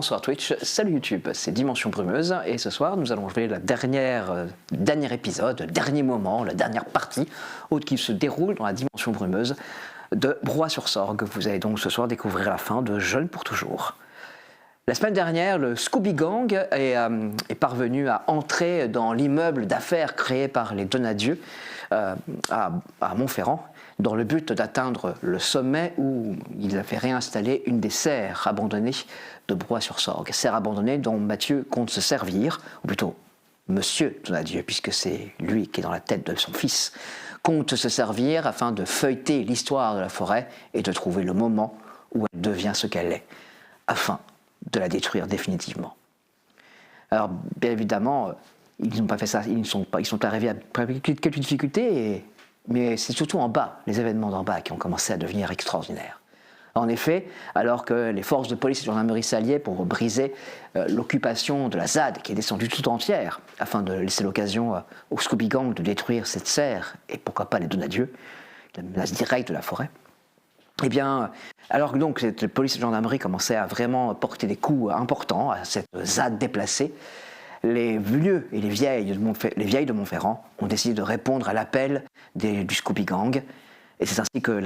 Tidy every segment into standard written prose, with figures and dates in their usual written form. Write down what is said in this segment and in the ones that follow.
bonsoir Twitch, salut YouTube, c'est Dimension Brumeuse et ce soir nous allons jouer le dernier épisode, le dernier moment, la dernière partie qui se déroule dans la Dimension Brumeuse de Broye-sur-Sorgue. Vous allez donc ce soir découvrir la fin de Jeune pour toujours. La semaine dernière, le Scooby Gang est parvenu à entrer dans l'immeuble d'affaires créé par les Donadieu à Montferrand, dans le but d'atteindre le sommet où il avait réinstallé une des serres abandonnées de Broye-sur-Sorgue. Serre abandonnée dont Mathieu compte se servir, ou plutôt Monsieur Donadieu, puisque c'est lui qui est dans la tête de son fils, compte se servir afin de feuilleter l'histoire de la forêt et de trouver le moment où elle devient ce qu'elle est, afin de la détruire définitivement. Alors, bien évidemment, ils n'ont pas fait ça, ils sont arrivés à quelques difficultés, mais c'est surtout en bas, les événements d'en bas qui ont commencé à devenir extraordinaires. En effet, alors que les forces de police et de gendarmerie s'alliaient pour briser l'occupation de la ZAD, qui est descendue tout entière, afin de laisser l'occasion au Scooby Gang de détruire cette serre, et pourquoi pas les Donadieu, la menace directe de la forêt, eh bien, alors que donc la police et la gendarmerie commençaient à vraiment porter des coups importants à cette ZAD déplacée, les vieux et les vieilles de Montferrand ont décidé de répondre à l'appel du Scooby Gang, et c'est ainsi que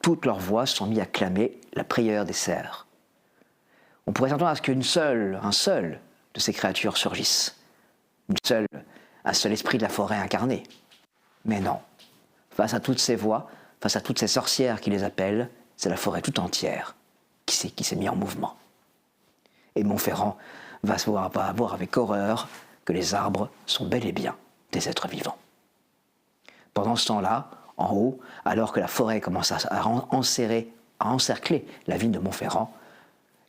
toutes leurs voix se sont mis à clamer la prière des cerfs. On pourrait s'attendre à ce qu'un seul de ces créatures surgisse, un seul esprit de la forêt incarné. Mais non, face à toutes ces voix, face à toutes ces sorcières qui les appellent, c'est la forêt tout entière qui s'est mise en mouvement. Et Montferrand va voir avec horreur que les arbres sont bel et bien des êtres vivants. Pendant ce temps-là, en haut, alors que la forêt commence à encercler la ville de Montferrand,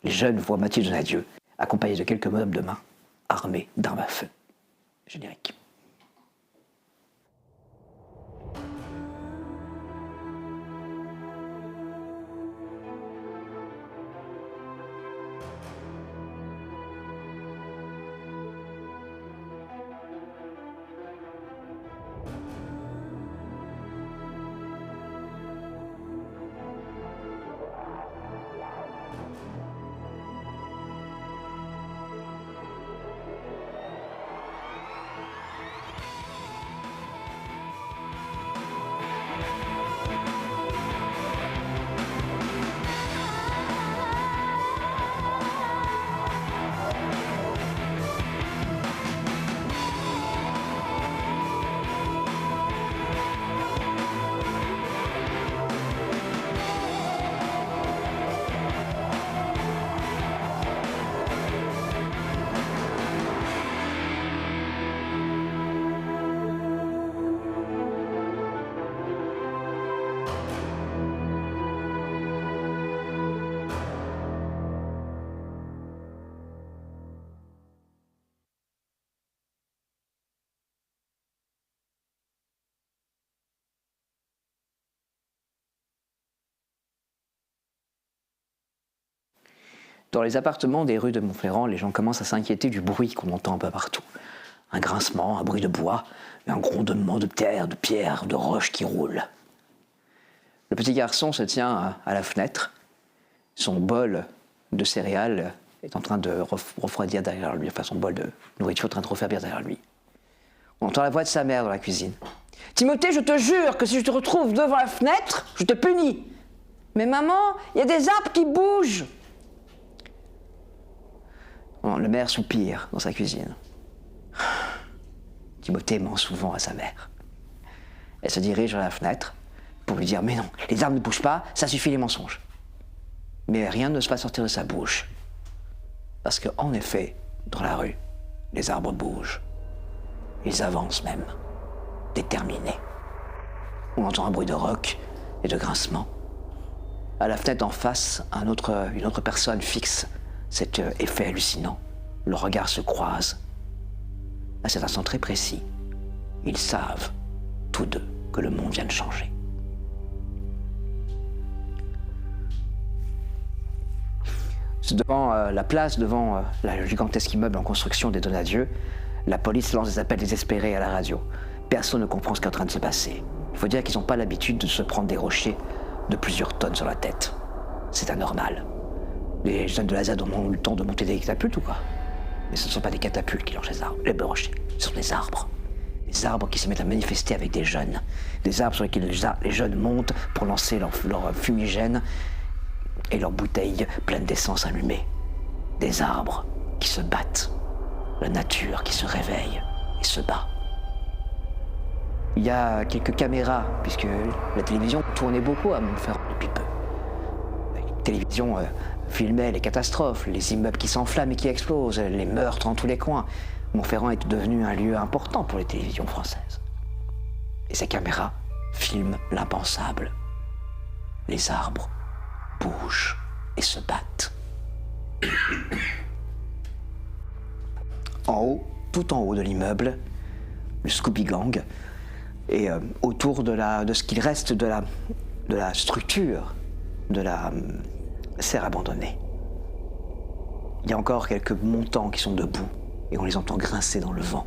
les jeunes voient Mathieu Donadieu, accompagné de quelques bonhommes de main, armés d'armes à feu. Générique. Dans les appartements des rues de Montferrand, les gens commencent à s'inquiéter du bruit qu'on entend un peu partout. Un grincement, un bruit de bois, un grondement de terre, de pierre, de roches qui roulent. Le petit garçon se tient à la fenêtre. Son bol de céréales est en train de refroidir derrière lui, enfin son bol de nourriture est en train de refroidir derrière lui. On entend la voix de sa mère dans la cuisine. « Timothée, je te jure que si je te retrouve devant la fenêtre, je te punis. Mais maman, il y a des arbres qui bougent. » Le maire soupire dans sa cuisine. Timothée ment souvent à sa mère. Elle se dirige vers la fenêtre pour lui dire « Mais non, les arbres ne bougent pas, ça suffit les mensonges. » Mais rien ne se va sortir de sa bouche. Parce qu'en effet, dans la rue, les arbres bougent. Ils avancent même, déterminés. On entend un bruit de rocs et de grincement. À la fenêtre en face, une autre personne fixe cet effet hallucinant. Le regard se croise. À cet instant très précis, ils savent, tous deux, que le monde vient de changer. Devant la place, devant le gigantesque immeuble en construction des Donadieu, la police lance des appels désespérés à la radio. Personne ne comprend ce qui est en train de se passer. Il faut dire qu'ils n'ont pas l'habitude de se prendre des rochers de plusieurs tonnes sur la tête. C'est anormal. Les jeunes de la ZAD ont eu le temps de monter des catapultes ou quoi? Mais ce ne sont pas des catapultes qui lancent les rochers, ce sont des arbres. Des arbres qui se mettent à manifester avec des jeunes. Des arbres sur lesquels les jeunes montent pour lancer leur fumigène et leurs bouteilles pleines d'essence allumées. Des arbres qui se battent. La nature qui se réveille et se bat. Il y a quelques caméras, puisque la télévision tournait beaucoup à Montferrand depuis peu. La télévision filmait les catastrophes, les immeubles qui s'enflamment et qui explosent, les meurtres en tous les coins. Montferrand est devenu un lieu important pour les télévisions françaises. Et ces caméras filment l'impensable. Les arbres bougent et se battent. En haut, tout en haut de l'immeuble, le Scooby Gang, et autour de ce qu'il reste de la structure de la serre abandonnée. Il y a encore quelques montants qui sont debout et on les entend grincer dans le vent.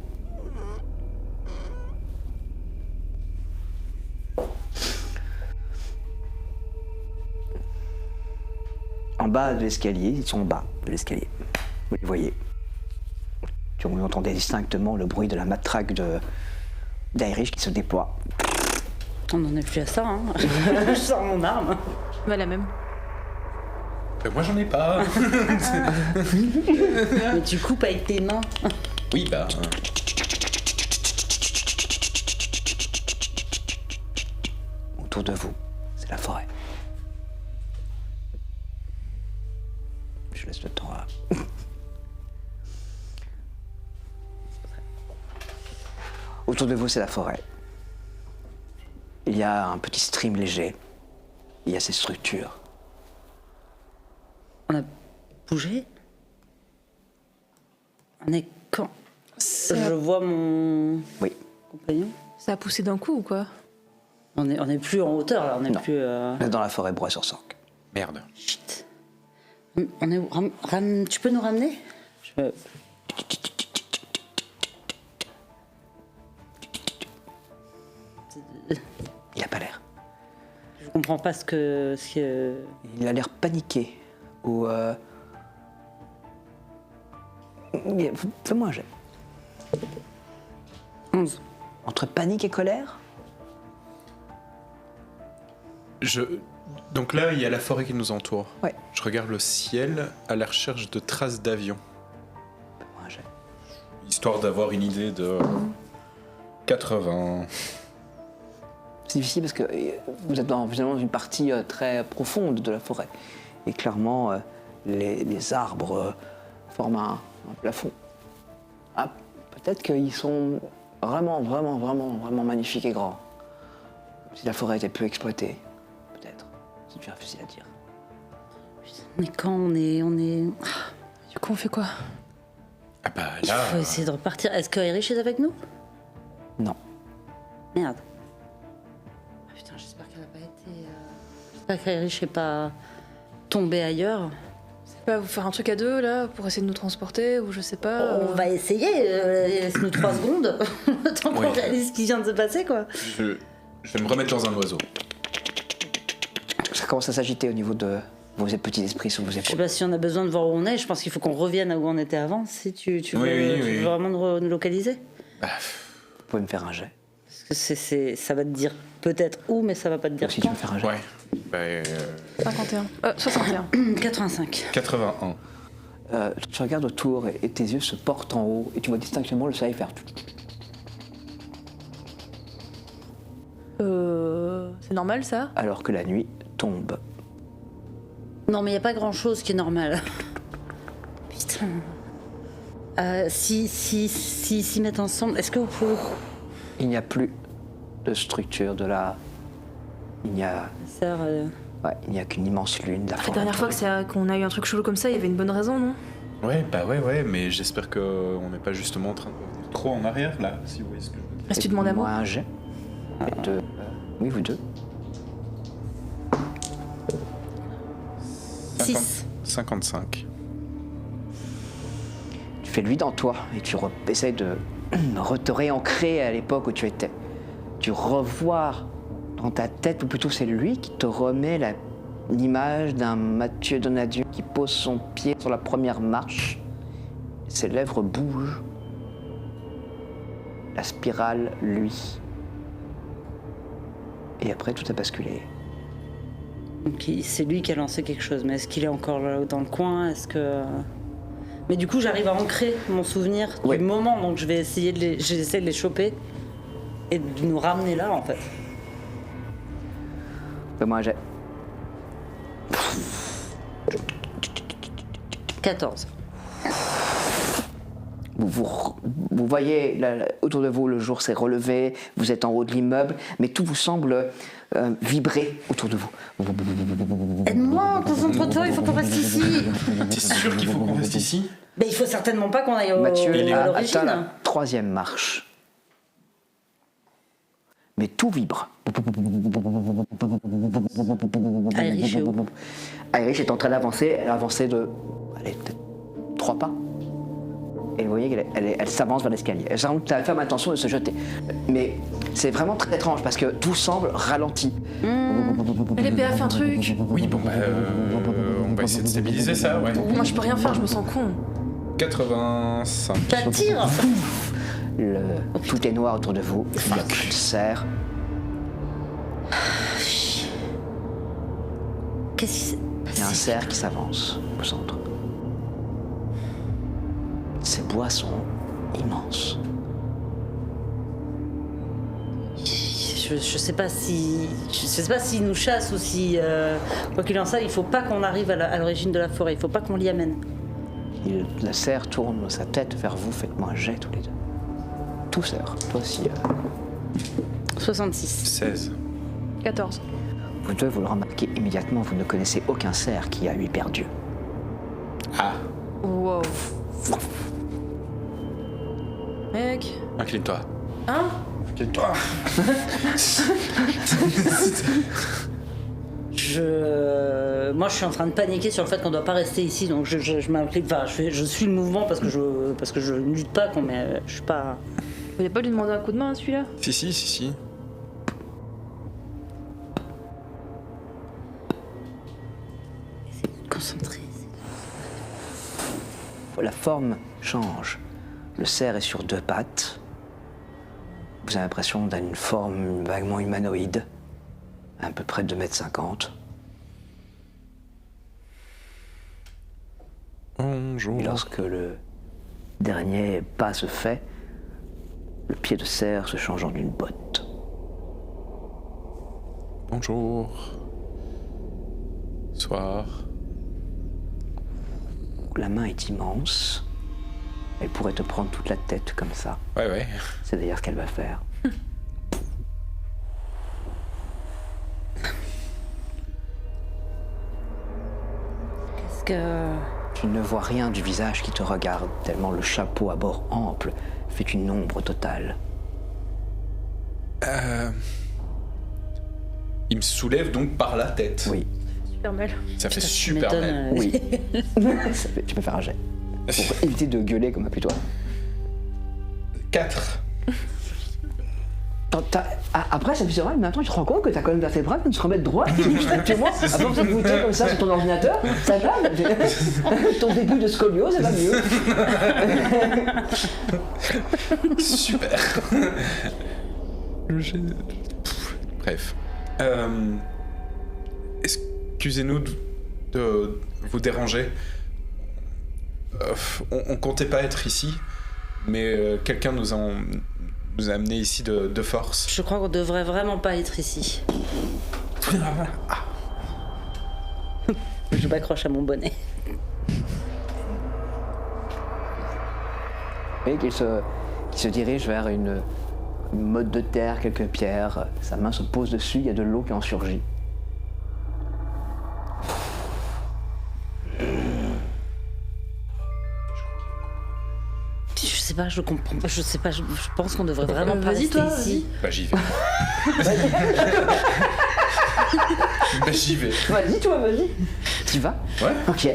En bas de l'escalier, ils sont en bas de l'escalier. Vous les voyez. Vous entendez distinctement le bruit de la matraque d'Irish qui se déploie. On n'en est plus à ça, hein. Je sors mon arme. Bah, la même. Moi j'en ai pas. Mais tu coupes avec tes mains. Oui, bah. Autour de vous, c'est la forêt. Je laisse le temps à... Autour de vous, c'est la forêt. Il y a un petit stream léger. Il y a ces structures. On a bougé. On est quand? Je vois mon Oui. compagnon. Ça a poussé d'un coup ou quoi? On est plus en hauteur là, on est Non. plus. Vous êtes dans la forêt Broye-sur-Sorgue. Merde. Chut. On est où? Tu peux nous ramener? Il n'a pas l'air. Je comprends pas ce que. Il a l'air paniqué. Ou... Fais-moi un jet. 11. Entre panique et colère? Donc là, il y a la forêt qui nous entoure. Ouais. Je regarde le ciel à la recherche de traces d'avions, Fais-moi un jet. histoire d'avoir une idée de 80. C'est difficile parce que vous êtes finalement dans une partie très profonde de la forêt. Et clairement, les arbres forment un plafond. Ah, peut-être qu'ils sont vraiment magnifiques et grands. Si la forêt était peu exploitée, peut-être. C'est difficile à dire. Mais quand on est. Du coup, on fait quoi? Ah bah Il là. faut essayer de repartir. Est-ce que Erich est avec nous? Non. Merde. Ah, putain, j'espère qu'elle a pas été. J'espère qu'Erich n'est pas tombé ailleurs. C'est pas vous faire un truc à deux là pour essayer de nous transporter ou je sais pas. On va essayer, laisse-nous 3 secondes, le temps qu'on Oui. réalise ce qui vient de se passer, quoi. Je vais me remettre dans un oiseau. Ça commence à s'agiter au niveau de vos petits esprits sur vos Je sais épaules. pas si on a besoin de voir où on est, je pense qu'il faut qu'on revienne à où on était avant, si tu veux, tu oui. veux vraiment nous localiser. Vous pouvez me faire un jet. Parce que ça va te dire peut-être où, mais ça va pas te dire Si tu quand. veux faire un jet. Ouais. Bah, 51. 61. 85. 81. Tu regardes autour et tes yeux se portent en haut et tu vois distinctement le soleil faire... C'est normal ça? alors que la nuit tombe. Non, mais il n'y a pas grand-chose qui est normal. Putain. S'y mettre ensemble, est-ce que vous pouvez... Il n'y a plus de structure de la... Il n'y a... Ouais, il n'y a qu'une immense lune. La dernière fois qu'on a eu un truc chelou comme ça, il y avait une bonne raison, non? Ouais, mais j'espère qu'on n'est pas justement en train de revenir trop en arrière là, si vous voyez ce que je veux dire. Est-ce que tu demandes à Moi moi? un jet. Et deux... oui, vous deux. 6. 55. Tu fais le vide en toi et tu essaies de te réancrer à l'époque où tu étais. Tu revois dans ta tête, ou plutôt c'est lui qui te remet une image d'un Mathieu Donadieu qui pose son pied sur la première marche. Ses lèvres bougent. La spirale, lui. Et après, tout a basculé. Donc c'est lui qui a lancé quelque chose, mais est-ce qu'il est encore là dans le coin? Est-ce que... Mais du coup, j'arrive à ancrer mon souvenir Ouais. du moment, donc je vais essayer j'essaie de les choper et de nous ramener là, en fait. Fais-moi un jet. 14. Vous voyez autour de vous, le jour s'est relevé, vous êtes en haut de l'immeuble, mais tout vous semble vibrer autour de vous. Aide-moi, concentre-toi, il faut qu'on reste ici. T'es sûr qu'il faut qu'on reste ici? Mais il faut certainement pas qu'on aille Mathieu à a l'origine. atteint la 3e marche. Mais tout vibre. Irish est où? Irish est en train d'avancer, elle a avancé de allez, peut-être 3 pas. Et vous voyez qu'elle s'avance vers l'escalier. Elle semble faire ferme intention de se jeter. Mais c'est vraiment très étrange parce que tout semble ralenti. LPA fait un truc. Oui, bon, bah, on va essayer de stabiliser ça, ouais. Moi, je peux rien faire, je me sens con. 85. T'attires. Tout est noir autour de vous. Il n'y a plus de cerf. Qu'est-ce qui s'est Il y a un passé? cerf qui s'avance au centre. Ces bois sont immenses. Je sais pas si... Je sais pas s'il nous chasse ou si... quoi qu'il en soit, il faut pas qu'on arrive à l'origine de la forêt. Il faut pas qu'on l'y amène. Le cerf tourne sa tête vers vous. Faites-moi un jet tous les deux. Tout cerf. Toi aussi. 66. 16. 14. Vous deux, vous le remarquez immédiatement. Vous ne connaissez aucun cerf qui a eu perdu. Ah, Wow. Mec. incline-toi. Hein? Incline-toi. Moi, je suis en train de paniquer sur le fait qu'on doit pas rester ici, donc je m'implique. Enfin, je suis le mouvement parce que je ne lutte pas, mais je suis pas. Vous voulez pas lui demander un coup de main à celui-là? Si. Concentré. La forme change. Le cerf est sur 2 pattes. Vous avez l'impression d'une forme vaguement humanoïde, à peu près de 2,50 m. Bonjour. Et lorsque le dernier pas se fait, le pied de cerf se change en une botte. Bonjour. Soir. La main est immense. Elle pourrait te prendre toute la tête comme ça. Ouais. C'est d'ailleurs ce qu'elle va faire. Qu'est-ce que. Tu ne vois rien du visage qui te regarde, tellement le chapeau à bord ample fait une ombre totale. Il me soulève donc par la tête. Oui, Super mal. Ça fait Tu super m'étonnes, mal. oui. Tu peux faire un jet. Pour éviter de gueuler comme un putois. 4. Après, ça fait vrai, mais maintenant tu te rends compte que ta colonne vertébrale vient de se remettre droite, exactement. Après, vous êtes goûté comme ça sur ton ordinateur, ça va. Ton début de scoliose, ça va mieux. Super. Bref. Excusez-nous de vous déranger. On comptait pas être ici, mais quelqu'un nous a amenés ici de force. Je crois qu'on devrait vraiment pas être ici. Je m'accroche à mon bonnet. Et qu'il se dirige vers une motte de terre, quelques pierres. Sa main se pose dessus, il y a de l'eau qui en surgit. Je sais pas, je comprends pas, je sais pas, je pense qu'on devrait vraiment pas Vas-y, rester toi, ici. Bah j'y vais. Bah j'y vais. Vas-y, toi, vas-y. Tu vas? Ouais. Ok.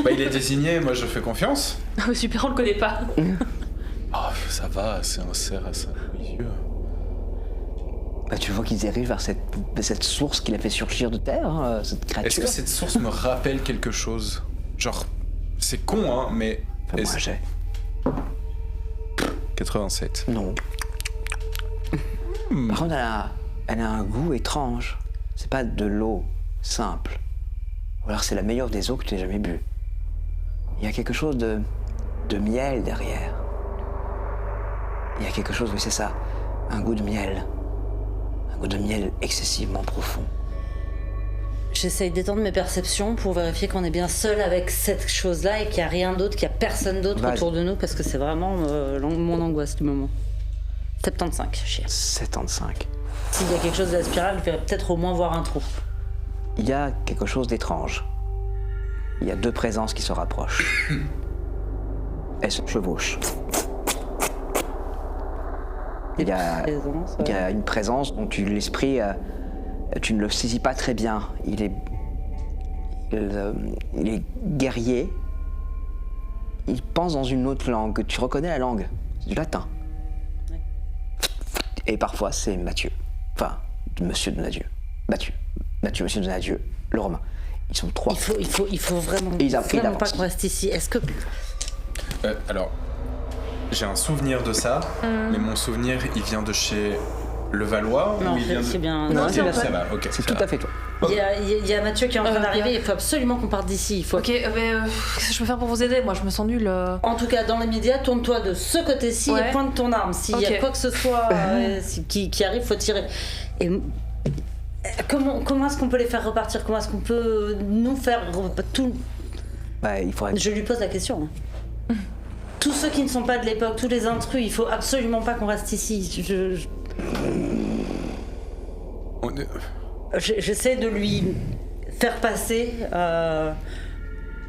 Bah il est désigné, moi je fais confiance. Ah, super, on le connaît pas. Oh, ça va, c'est un cerf à 5 yeux. Bah, tu vois qu'il se dirige vers cette source qu'il a fait surgir de terre, hein, cette créature. Est-ce que cette source me rappelle quelque chose? Genre, c'est con, hein, mais... Fais-moi un jet. 87. Non. Par contre, elle a un goût étrange. C'est pas de l'eau simple. Ou alors c'est la meilleure des eaux que tu aies jamais bu. Il y a quelque chose de miel derrière. Il y a quelque chose, oui, c'est ça. Un goût de miel. Un goût de miel excessivement profond. J'essaye d'étendre mes perceptions pour vérifier qu'on est bien seul avec cette chose-là et qu'il n'y a rien d'autre, qu'il n'y a personne d'autre Vas-y. autour de nous, parce que c'est vraiment mon angoisse du moment. 75, chier. 75. S'il y a quelque chose de la spirale, je vais peut-être au moins voir un trou. Il y a quelque chose d'étrange. Il y a deux présences qui se rapprochent. Elles se chevauchent. Il y a une présence dont l'esprit, tu ne le saisis pas très bien. Il est guerrier. Il pense dans une autre langue. Tu reconnais la langue, c'est du latin. Ouais. Et parfois, c'est Mathieu. Enfin, Monsieur Donadieu. Mathieu, Monsieur Donadieu, le Romain. Ils sont trois. Il faut vraiment, Il vraiment avance. pas qu'on reste ici. Est-ce que... Alors, j'ai un souvenir de ça, mais mon souvenir, il vient de chez Levallois Non, ou il vient de... c'est bien... Non, Non, c'est ça Antoine. va, ok. C'est ça tout va. à fait toi. il y a Mathieu qui est en train d'arriver, il faut absolument qu'on parte d'ici. Il faut... Ok, mais qu'est-ce que je peux faire pour vous aider? Moi, je me sens nulle. En tout cas, dans les médias, tourne-toi de ce côté-ci Ouais. et pointe ton arme. S'il y a Ok. quoi que ce soit qui arrive, faut tirer. Et comment est-ce qu'on peut les faire repartir? Comment est-ce qu'on peut nous faire tout? Bah, il faudrait. Je lui pose la question. Tous ceux qui ne sont pas de l'époque, tous les intrus, il faut absolument pas qu'on reste ici. On est- J'essaie de lui faire passer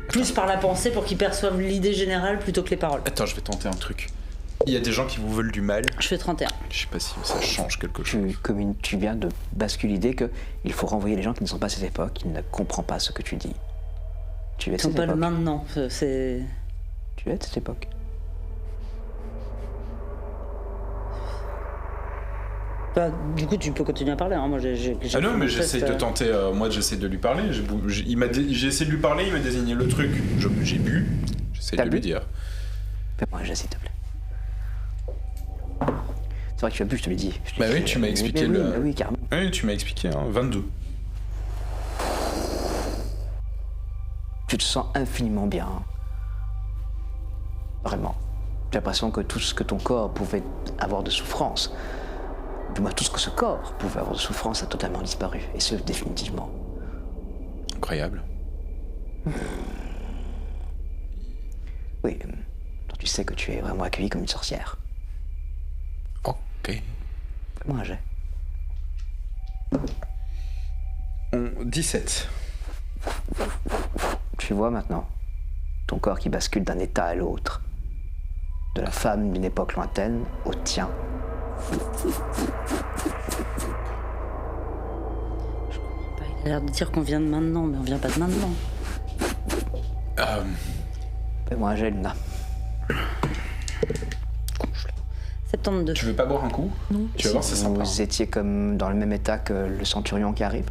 plus par la pensée pour qu'il perçoive l'idée générale plutôt que les paroles. Attends, je vais tenter un truc. Il y a des gens qui vous veulent du mal. Je fais 31. Je sais pas si ça change quelque chose. Tu viens de basculer l'idée qu'il faut renvoyer les gens qui ne sont pas à cette époque, qui ne comprennent pas ce que tu dis. Tu es de Ils sont cette pas le époque. maintenant. C'est... Tu es de cette époque. Bah, du coup, tu peux continuer à parler. Hein. Moi, j'ai Ah non, fait mais mon j'essaie test, de tenter. Moi, j'essaie de lui parler. J'ai essayé de lui parler, il m'a désigné le truc. J'ai bu. J'essaie T'as de bu lui dire. Fais-moi un jet, s'il te plaît. C'est vrai que tu as bu, je te l'ai dit. Je te Bah l'ai oui, dit. tu m'as expliqué Mais le- Oui, oui, carrément. Oui, tu m'as expliqué, hein, 22. Tu te sens infiniment bien. Vraiment. J'ai l'impression que tout ce que ton corps pouvait avoir de souffrance, du moins tout ce que ce corps pouvait avoir de souffrance, a totalement disparu. Et ce, définitivement. Incroyable. Oui. Donc tu sais que tu es vraiment accueillie comme une sorcière. Ok. Fais-moi un jet. 17. Tu vois maintenant ton corps qui bascule d'un état à l'autre, de la femme d'une époque lointaine au tien. Il a l'air de dire qu'on vient de maintenant, mais on vient pas de maintenant. Fais-moi un jet, Luna. 72. Tu veux pas boire un coup? Non. Tu vas voir, c'est sympa. Vous étiez comme dans le même état que le centurion qui arrive.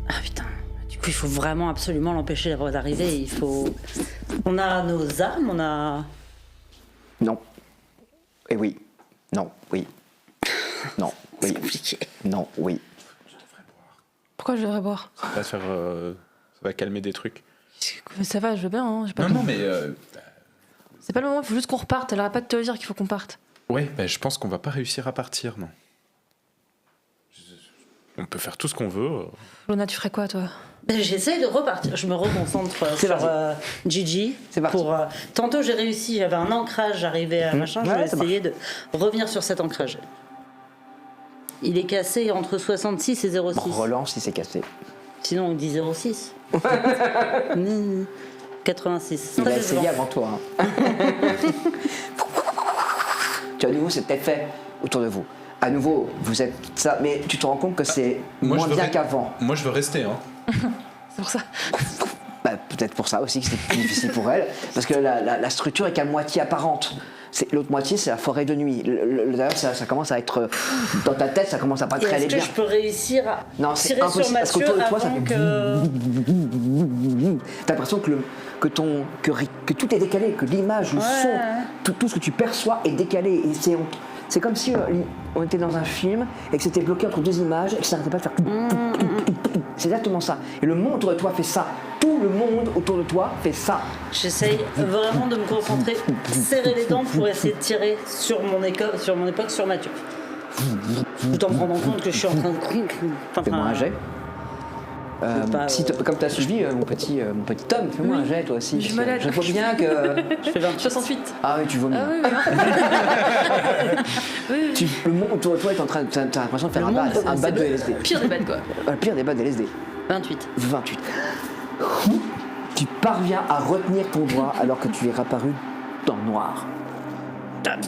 Ah putain. Du coup, il faut vraiment absolument l'empêcher d'arriver. Il faut... On a nos armes, on a... Non. Et oui. Non, oui. Non, oui. C'est compliqué. Non, oui. Pourquoi je devrais boire? Ça va faire. Ça va calmer des trucs. Ça va, je veux bien. Hein, j'ai pas Non, non, mais. C'est pas le moment, il faut juste qu'on reparte. Elle arrête pas de te dire qu'il faut qu'on parte. Ouais, bah, je pense qu'on va pas réussir à partir, non. On peut faire tout ce qu'on veut. Luna, tu ferais quoi, toi? J'essaie de repartir. Je me reconcentre C'est sur parti. Gigi. C'est parti. Pour, tantôt, j'ai réussi. J'avais un ancrage. J'arrivais à machin. Je Ouais, vais ça essayer de revenir sur cet ancrage. Il est cassé entre 66 et 06. Relance si c'est cassé. Sinon, on dit 06. 86. Il Très a essayé décevant. avant toi. Hein. Tu vois, à nouveau, c'est peut-être fait autour de vous. À nouveau, vous êtes ça, mais tu te rends compte que c'est Moi, moins je veux bien re- qu'avant. Moi, je veux rester, hein. C'est pour ça. Bah, peut-être pour ça aussi que c'est plus difficile pour elle, parce que la structure est qu'à moitié apparente. L'autre moitié, c'est la forêt de nuit. D'ailleurs, ça commence à être dans ta tête, ça commence à pas Et très aller est-ce bien. que je peux réussir à Non, c'est tirer sur impossible, parce Mathieu qu'autour de toi, ça avant fait que... T'as l'impression que tout est décalé, que l'image, le son, tout ce que tu perçois est décalé. Et c'est comme si on était dans un film et que c'était bloqué entre deux images et que ça n'arrêtait pas de faire. C'est exactement ça. Et le monde autour de toi fait ça. Tout le monde autour de toi fait ça. J'essaye vraiment de me concentrer, serrer les dents pour essayer de tirer sur mon époque, sur Mathieu. Tout en me rendant compte que je suis en train de... Fais-moi un jet. Comme tu as suivi mon petit Tom, fais-moi un jet toi aussi. Je suis parce que malade. Je vois bien que. Je fais 28. 68. Ah oui, tu vomis. Ah oui, oui. Le monde autour de toi est en train de. T'as l'impression de faire Le monde, un c'est bad de le LSD. Pire des bêtes, quoi. Le pire des bad de LSD. 28. 28. Tu parviens à retenir ton doigt alors que tu es réapparu dans le noir. Putain.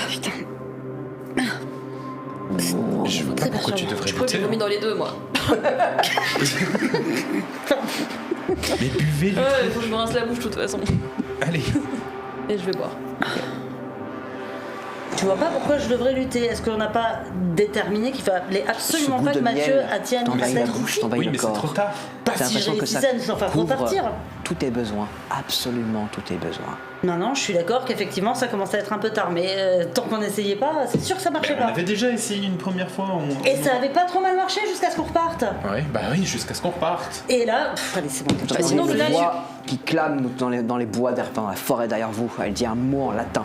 Putain. Je vois pas pourquoi tu devrais Je crois que j'ai lutter. vomi dans les deux, moi. Mais buvez le Ouais, il faut que je me rince la bouche de toute façon. Allez. Et je vais boire. Tu vois pas pourquoi je devrais lutter? Est-ce qu'on n'a pas déterminé qu'il fallait absolument Ce goût pas que de Mathieu miel atteigne t'envahit la cette bouche, t'envahit Oui, le mais c'est corps. trop tard. Pas T'as si l'impression j'ai que les ça tisanes, sans faire couvre repartir. tous tes besoins, absolument tous tes besoins. Non, je suis d'accord qu'effectivement ça commence à être un peu tard, mais tant qu'on n'essayait pas, c'est sûr que ça marchait On pas. avait déjà essayé une première fois. Et ça avait pas trop mal marché jusqu'à ce qu'on reparte. Ouais, bah oui, jusqu'à ce qu'on reparte. Et là, allez, c'est bon. J'entends sinon, une le là, voix qui clame dans les bois, dans la forêt derrière vous. Elle dit un mot en latin.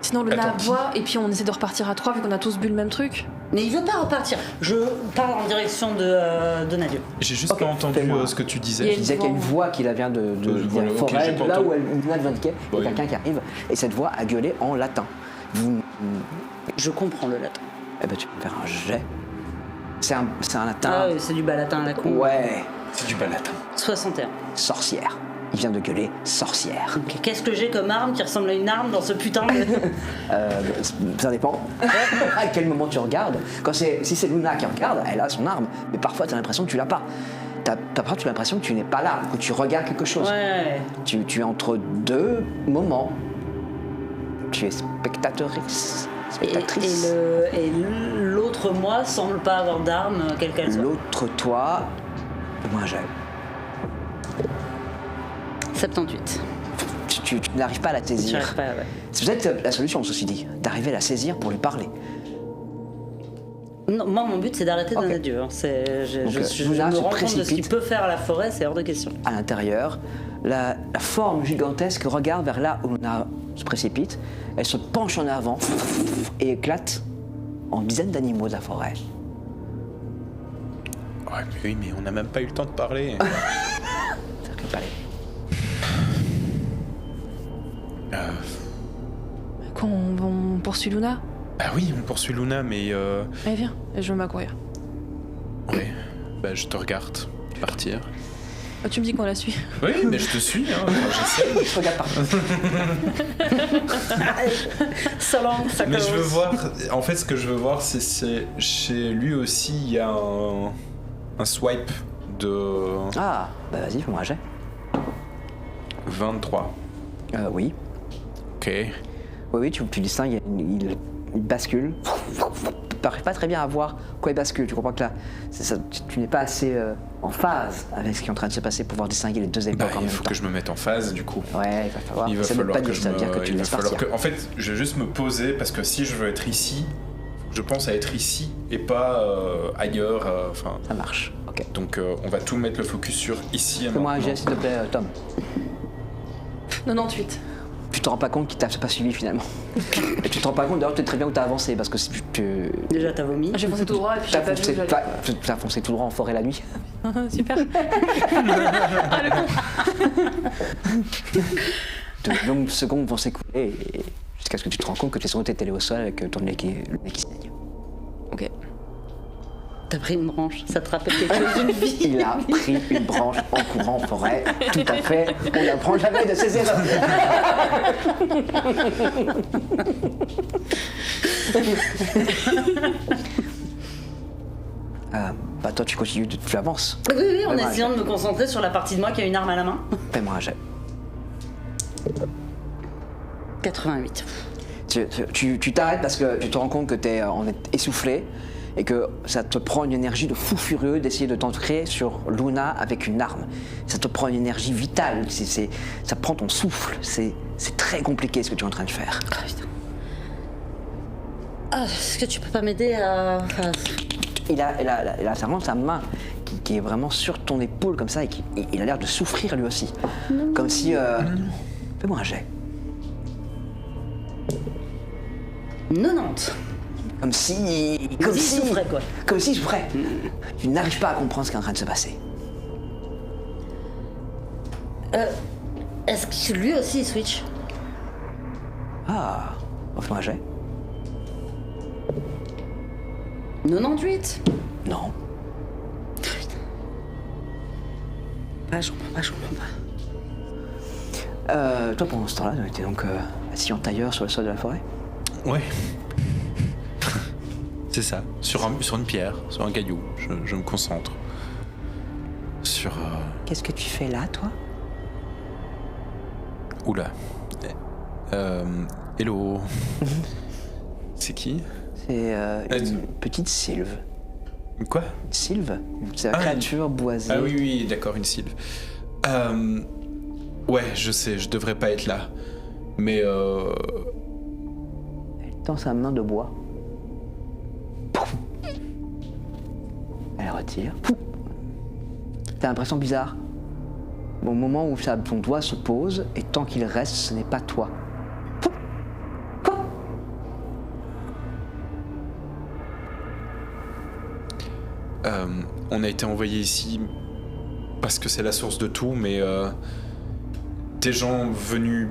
Sinon, le Attends. nain boit et puis on essaie de repartir à 3 vu qu'on a tous bu le même truc. Mais il veut pas repartir. Je parle en direction de Nadio. J'ai juste Ok, pas entendu fais-moi. ce que tu Il y disais. a Je disais qu'il y a une voix qui la vient de voilà, la ok, forêt, j'ai pas là où entendu. elle vient de l'indiquer. Il y a Oui. quelqu'un qui arrive et cette voix a gueulé en latin. Je comprends le latin. Eh ben tu peux faire un jet. C'est un latin. Ah oui, c'est du balatin à la con. Ouais, C'est du balatin. 61. sorcière. Il vient de gueuler sorcière. Ok, qu'est-ce que j'ai comme arme qui ressemble à une arme dans ce putain de... Ça dépend. À quel moment tu regardes. Si c'est Luna qui regarde, elle a son arme. Mais parfois, tu as l'impression que tu l'as pas. Parfois, tu as l'impression que tu n'es pas là, que tu regardes quelque chose. Ouais. Tu es entre deux moments. Tu es spectatrice. Et l'autre moi semble pas avoir d'arme, quelle qu'elle soit. L'autre toi, moi j'ai. 78. Tu n'arrives pas à la saisir. J'arrive pas, ouais. C'est peut-être la solution, ceci dit, d'arriver à la saisir pour lui parler. Non, moi, mon but, c'est d'arrêter Ok. d'un adieu. Hein. Je Donc, me Luna se rends compte de ce qu'il précipite. peut faire à la forêt, c'est hors de question. À l'intérieur, la forme gigantesque regarde vers là où Luna se précipite. Elle se penche en avant et éclate en dizaines d'animaux de la forêt. Ouais, mais oui, mais on n'a même pas eu le temps de parler. C'est le palais. Quand on poursuit Luna, Bah oui, on poursuit Luna, mais allez viens, je vais m'accourir. ouais. Bah je te regarde partir. Ah, tu me dis qu'on la suit. Oui, mais je te suis, hein. Enfin, j'essaie. Je regarde partout. Solange, ça Mais je veux commence. voir. En fait, ce que je veux voir, c'est chez lui aussi, il y a un swipe de Ah, bah vas-y, fais-moi un jet. 23. Oui. Ok. Oui, tu distingues, il bascule. Tu n'arrives pas très bien à voir quoi il bascule. Tu comprends que là, tu n'es pas assez en phase avec ce qui est en train de se passer pour pouvoir distinguer les deux époques Bah, en il même faut temps. que je me mette en phase, du coup. Ouais, il va falloir. Il va ça ne veut falloir pas que dire, je ça veut dire que tu il va laisses falloir partir. que. En fait, je vais juste me poser parce que si je veux être ici, je pense à être ici et pas ailleurs. Enfin. Ça marche, ok. Donc, on va tout mettre le focus sur ici et Fais-moi un maintenant. jet, s'il te plaît, Tom. 98. Tu te rends pas compte qu'il t'a pas suivi finalement. Et tu te rends pas compte d'ailleurs que tu sais très bien où t'as avancé parce que si tu. Déjà, t'as vomi. J'ai foncé tout droit et puis j'ai pas vu où j'allais. T'as foncé tout droit en forêt la nuit. Super. Ah le con. De longues secondes vont s'écouler jusqu'à ce que tu te rends compte que tu es sur le télé au sol avec ton nez qui saigne. Ok. T'as pris une branche, ça te rappelle quelque chose d'une vie. Il a pris une branche en courant en forêt, tout à fait. On n'apprend jamais de ses erreurs. Bah toi tu continues, tu avances. Oui, en Fais-moi un essayant de me concentrer sur la partie de moi qui a une arme à la main. Fais-moi un jet. 88. Tu t'arrêtes parce que tu te rends compte que tu es essoufflé et que ça te prend une énergie de fou furieux d'essayer de t'ancrer sur Luna avec une arme. Ça te prend une énergie vitale, ça prend ton souffle. C'est très compliqué ce que tu es en train de faire. Ah, putain. Ah, est-ce que tu peux pas m'aider à... Enfin, Il a vraiment sa main qui est vraiment sur ton épaule comme ça et il a l'air de souffrir lui aussi. Comme si... Fais-moi un jet. 90. Comme si... Comme s'il souffrait, quoi. Comme s'il souffrait. Tu n'arrives pas à comprendre ce qui est en train de se passer. Est-ce que lui aussi il switch? Ah, fais-moi un jet. 98. Non. Ah, je comprends pas. Toi, pendant ce temps-là, tu étais donc assis en tailleur sur le sol de la forêt. Ouais. C'est ça. Sur une pierre, sur un caillou. Je me concentre. Sur... Qu'est-ce que tu fais là, toi? Oula. Hello. C'est qui? C'est une petite sylve. Quoi? Une sylve? C'est la Ah, créature boisée. Ah oui, d'accord, une sylve. Ouais, je sais, je devrais pas être là. Mais Elle tend sa main de bois. Pouf. Elle retire. Pouf. T'as l'impression bizarre. Au moment où ton doigt se pose, et tant qu'il reste, ce n'est pas toi. Pouf. Pouf. on a été envoyé ici parce que c'est la source de tout, mais des gens venus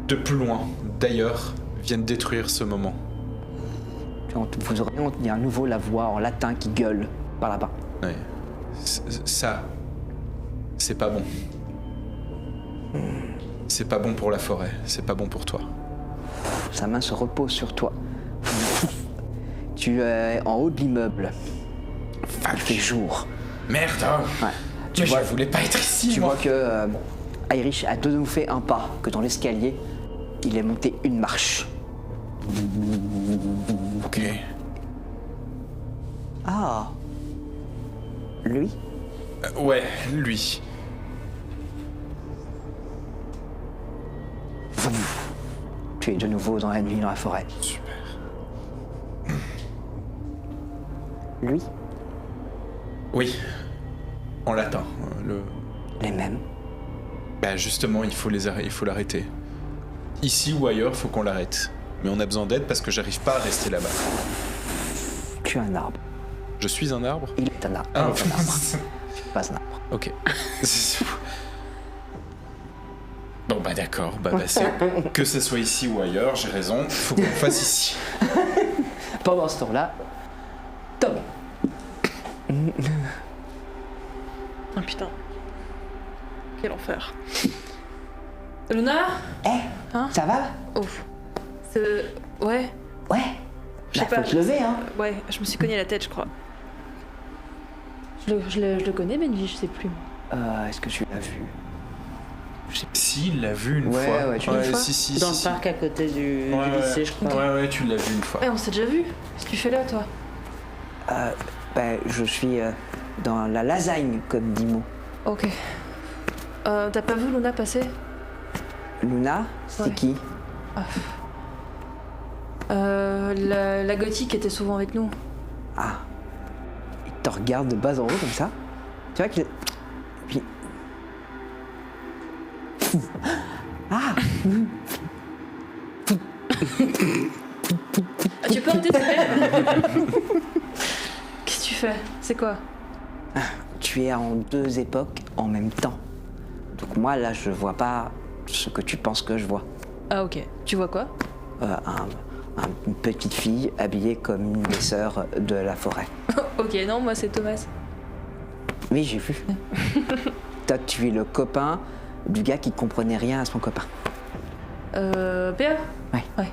de plus loin, d'ailleurs, viennent détruire ce moment. Vous aurez entendu à nouveau la voix en latin qui gueule par là-bas. Ouais. Ça, c'est pas bon. C'est pas bon pour la forêt, c'est pas bon pour toi. Sa main se repose sur toi. Tu es en haut de l'immeuble. Il fait jour. Merde! Ouais. Mais je voulais pas être ici, Tu moi. vois que Irish a de nouveau fait un pas, que dans l'escalier, il est monté une marche. Ok. Ah. Lui? Ouais, lui. Tu es de nouveau dans la nuit, dans la forêt. Super. Lui? Oui. En latin. Les mêmes. Bah justement, il faut l'arrêter. Ici ou ailleurs, faut qu'on l'arrête. Mais on a besoin d'aide parce que j'arrive pas à rester là-bas. Tu es un arbre. Je suis un arbre? Il est un arbre. Ah, Elle est un arbre. Pas un arbre. ok. Bon bah d'accord, bah c'est... que ce soit ici ou ailleurs, j'ai raison, faut qu'on le fasse ici. Pendant ce temps-là, Tom. Oh putain. Quel enfer. Luna? Hein? Ça va? Ouf. Ouais. Ouais. Je sais Bah, faut pas. te lever, hein. Ouais, je me suis cogné la tête, je crois. Je le connais, Benji, je sais plus. Est-ce que tu l'as vu? Si, il l'a vu une Ouais, fois. ouais, tu l'as vu une fois si, Dans si, le parc à côté du Ouais, lycée, je crois. Ouais, tu l'as vu une fois. Ouais, on s'est déjà vu. Qu'est-ce que tu fais là, toi? Je suis dans la lasagne, comme dit Mo. Ok. T'as pas vu Luna passer? Luna, c'est Ouais. qui? La gothique était souvent avec nous. Ah. Il te regarde de bas en haut comme ça. Tu vois qu'il... Puis... Ah. Ah, tu peux arrêter de Qu'est-ce que tu fais? C'est quoi? Tu es en deux époques en même temps. Donc moi, là, je vois pas ce que tu penses que je vois. Ah, ok. Tu vois quoi? Une petite fille habillée comme une des sœurs de la forêt. Ok, non, moi c'est Thomas. Oui, j'ai vu. Toi, tu es le copain du gars qui comprenait rien à son copain. Béa? Ouais. Ouais.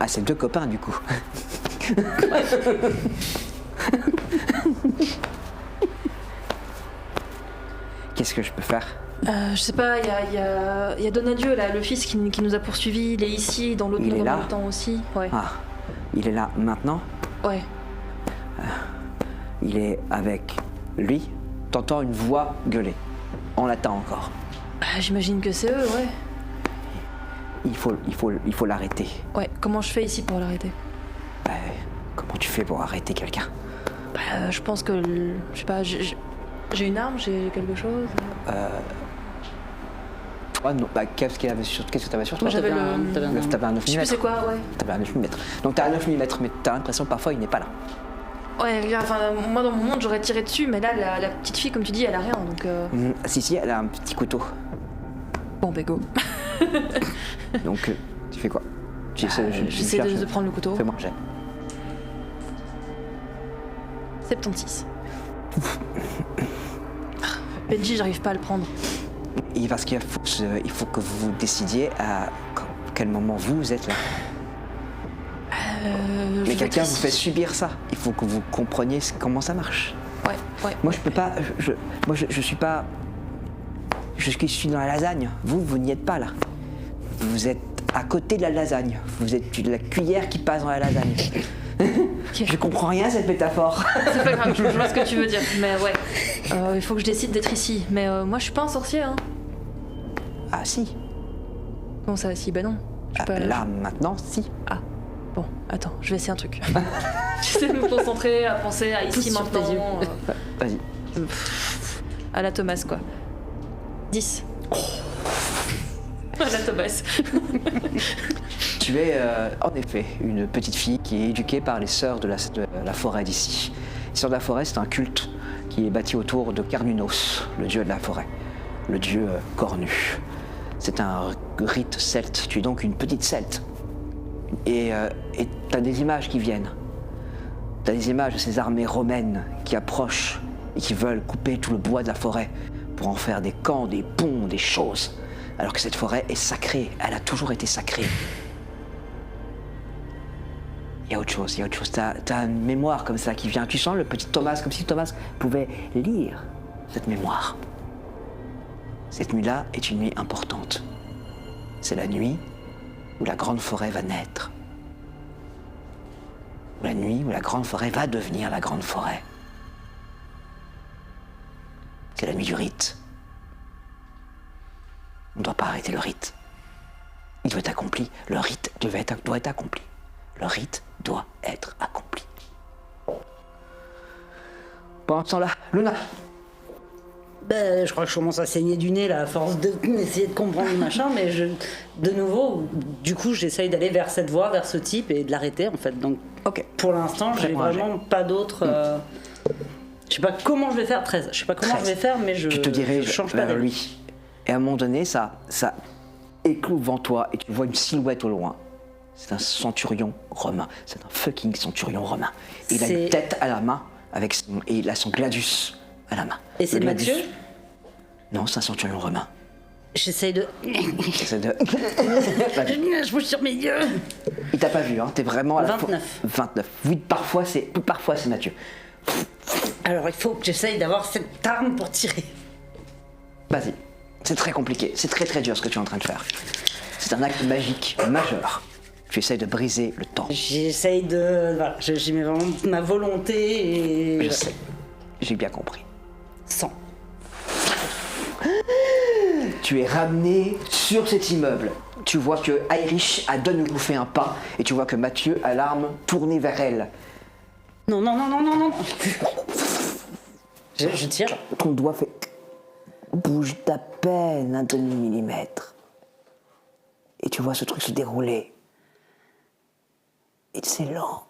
C'est deux copains, du coup. Qu'est-ce que je peux faire? Je sais pas, il y a Donadieu, là, le fils qui nous a poursuivis. Il est ici, dans l'autre Il est monde en là même temps aussi. Ouais. Ah, il est là maintenant? Ouais. Il est avec lui. T'entends une voix gueuler. En latin encore. Bah, j'imagine que c'est eux, ouais. Il faut l'arrêter. Ouais, comment je fais ici pour l'arrêter? Bah, comment tu fais pour arrêter quelqu'un? Bah, je pense que... Je sais pas, j'ai une arme, j'ai quelque chose. Toi, non. Bah, qu'est-ce que t'avais sur toi? Moi, j'avais T'avais un 9 T'avais un 9 Je sais plus mm. c'est quoi, ouais. T'avais un 9 mm. Donc t'as un 9 mm, mais t'as l'impression que parfois il n'est pas là. Ouais, enfin, moi dans mon monde j'aurais tiré dessus, mais là la petite fille, comme tu dis, elle a rien, donc. Si, elle a un petit couteau. Bon, bah go. Donc tu fais quoi? J'essaie de prendre le couteau. Fais-moi un jet. 76. Benji, j'arrive pas à le prendre. Et parce qu'il faut que vous décidiez à quel moment vous êtes là. Mais quelqu'un vous fait subir ça. Il faut que vous compreniez comment ça marche. Ouais. Moi, je peux pas. Je suis pas. Je suis dans la lasagne. Vous n'y êtes pas là. Vous êtes à côté de la lasagne. Vous êtes la cuillère qui passe dans la lasagne. Je comprends rien à cette métaphore. C'est pas grave, je vois ce que tu veux dire. Mais ouais. Il faut que je décide d'être ici. Mais moi, je suis pas un sorcier, hein. Ah si. Comment ça, si? Bah non. Je suis pas... Là, maintenant, si. Ah. Bon, attends, je vais essayer un truc. J'essaie de me concentrer, à penser à ici, Tous sur tes maintenant. yeux. Vas-y. À la Thomas, quoi. 10. À la Thomas. Tu es en effet une petite fille qui est éduquée par les sœurs de la forêt d'ici. Les sœurs de la forêt, c'est un culte qui est bâti autour de Carnunos, le dieu de la forêt, le dieu cornu. C'est un rite celte. Tu es donc une petite celte. Et t'as des images qui viennent. T'as des images de ces armées romaines qui approchent et qui veulent couper tout le bois de la forêt pour en faire des camps, des ponts, des choses. Alors que cette forêt est sacrée. Elle a toujours été sacrée. Il y a autre chose. T'as une mémoire comme ça qui vient. Tu sens le petit Thomas, comme si Thomas pouvait lire cette mémoire. Cette nuit-là est une nuit importante. C'est la nuit où la grande forêt va naître. La nuit où la grande forêt va devenir la grande forêt. C'est la nuit du rite. On ne doit pas arrêter le rite. Il doit être accompli. Le rite doit être accompli. Le rite doit être accompli. Pendant ce temps-là, Luna. Ben, je crois que je commence à saigner du nez là, à force d'essayer de comprendre le machin, mais de nouveau, du coup, j'essaye d'aller vers cette voie, vers ce type et de l'arrêter en fait. Donc, Ok. pour l'instant, j'ai Fais-moi un jet. vraiment pas d'autre. Je sais pas comment je vais faire, 13. Je sais pas comment 13. je vais faire, mais Tu te diriges je change pas vers d'avis. lui. Et à un moment donné, ça éclot devant toi et tu vois une silhouette au loin. C'est un centurion romain. C'est un fucking centurion romain. Et il a une C'est- tête à la main et il a son gladius à la main. Et c'est Le gladius- Mathieu? Non, c'est un centurion romain. J'essaye de. C'est de... Je bouge sur mes yeux. Il t'a pas vu, hein. T'es vraiment à la 29. 29. Oui, parfois c'est Mathieu. Alors, il faut que j'essaye d'avoir cette arme pour tirer. Vas-y. C'est très compliqué. C'est très très dur ce que tu es en train de faire. C'est un acte magique majeur. Tu essayes de briser le temps. J'essaye de. Voilà, j'y mets vraiment ma volonté et. Je sais. J'ai bien compris. 100. Tu es ramené sur cet immeuble. Tu vois que Irish a de nouveau fait un pas et tu vois que Mathieu a l'arme tournée vers elle. Non, non, non, non, non, non. Je tire. Ton doigt fait... bouge d'à peine un demi-millimètre. Et tu vois ce truc se dérouler. Et c'est lent.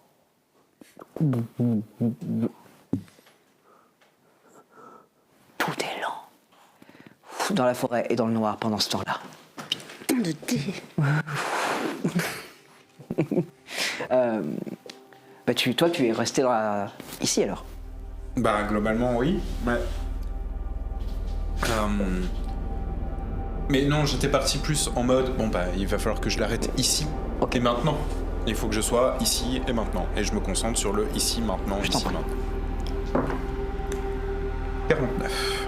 Tout est lent. Dans la forêt et dans le noir pendant ce temps-là. Putain de dé. Toi, tu es resté ici alors. Bah, globalement, oui. Ouais. Mais non, j'étais parti plus en mode, bon bah, il va falloir que je l'arrête ici et maintenant. Il faut que je sois ici et maintenant. Et je me concentre sur le ici, maintenant, Je t'en ici, prie. maintenant. 49.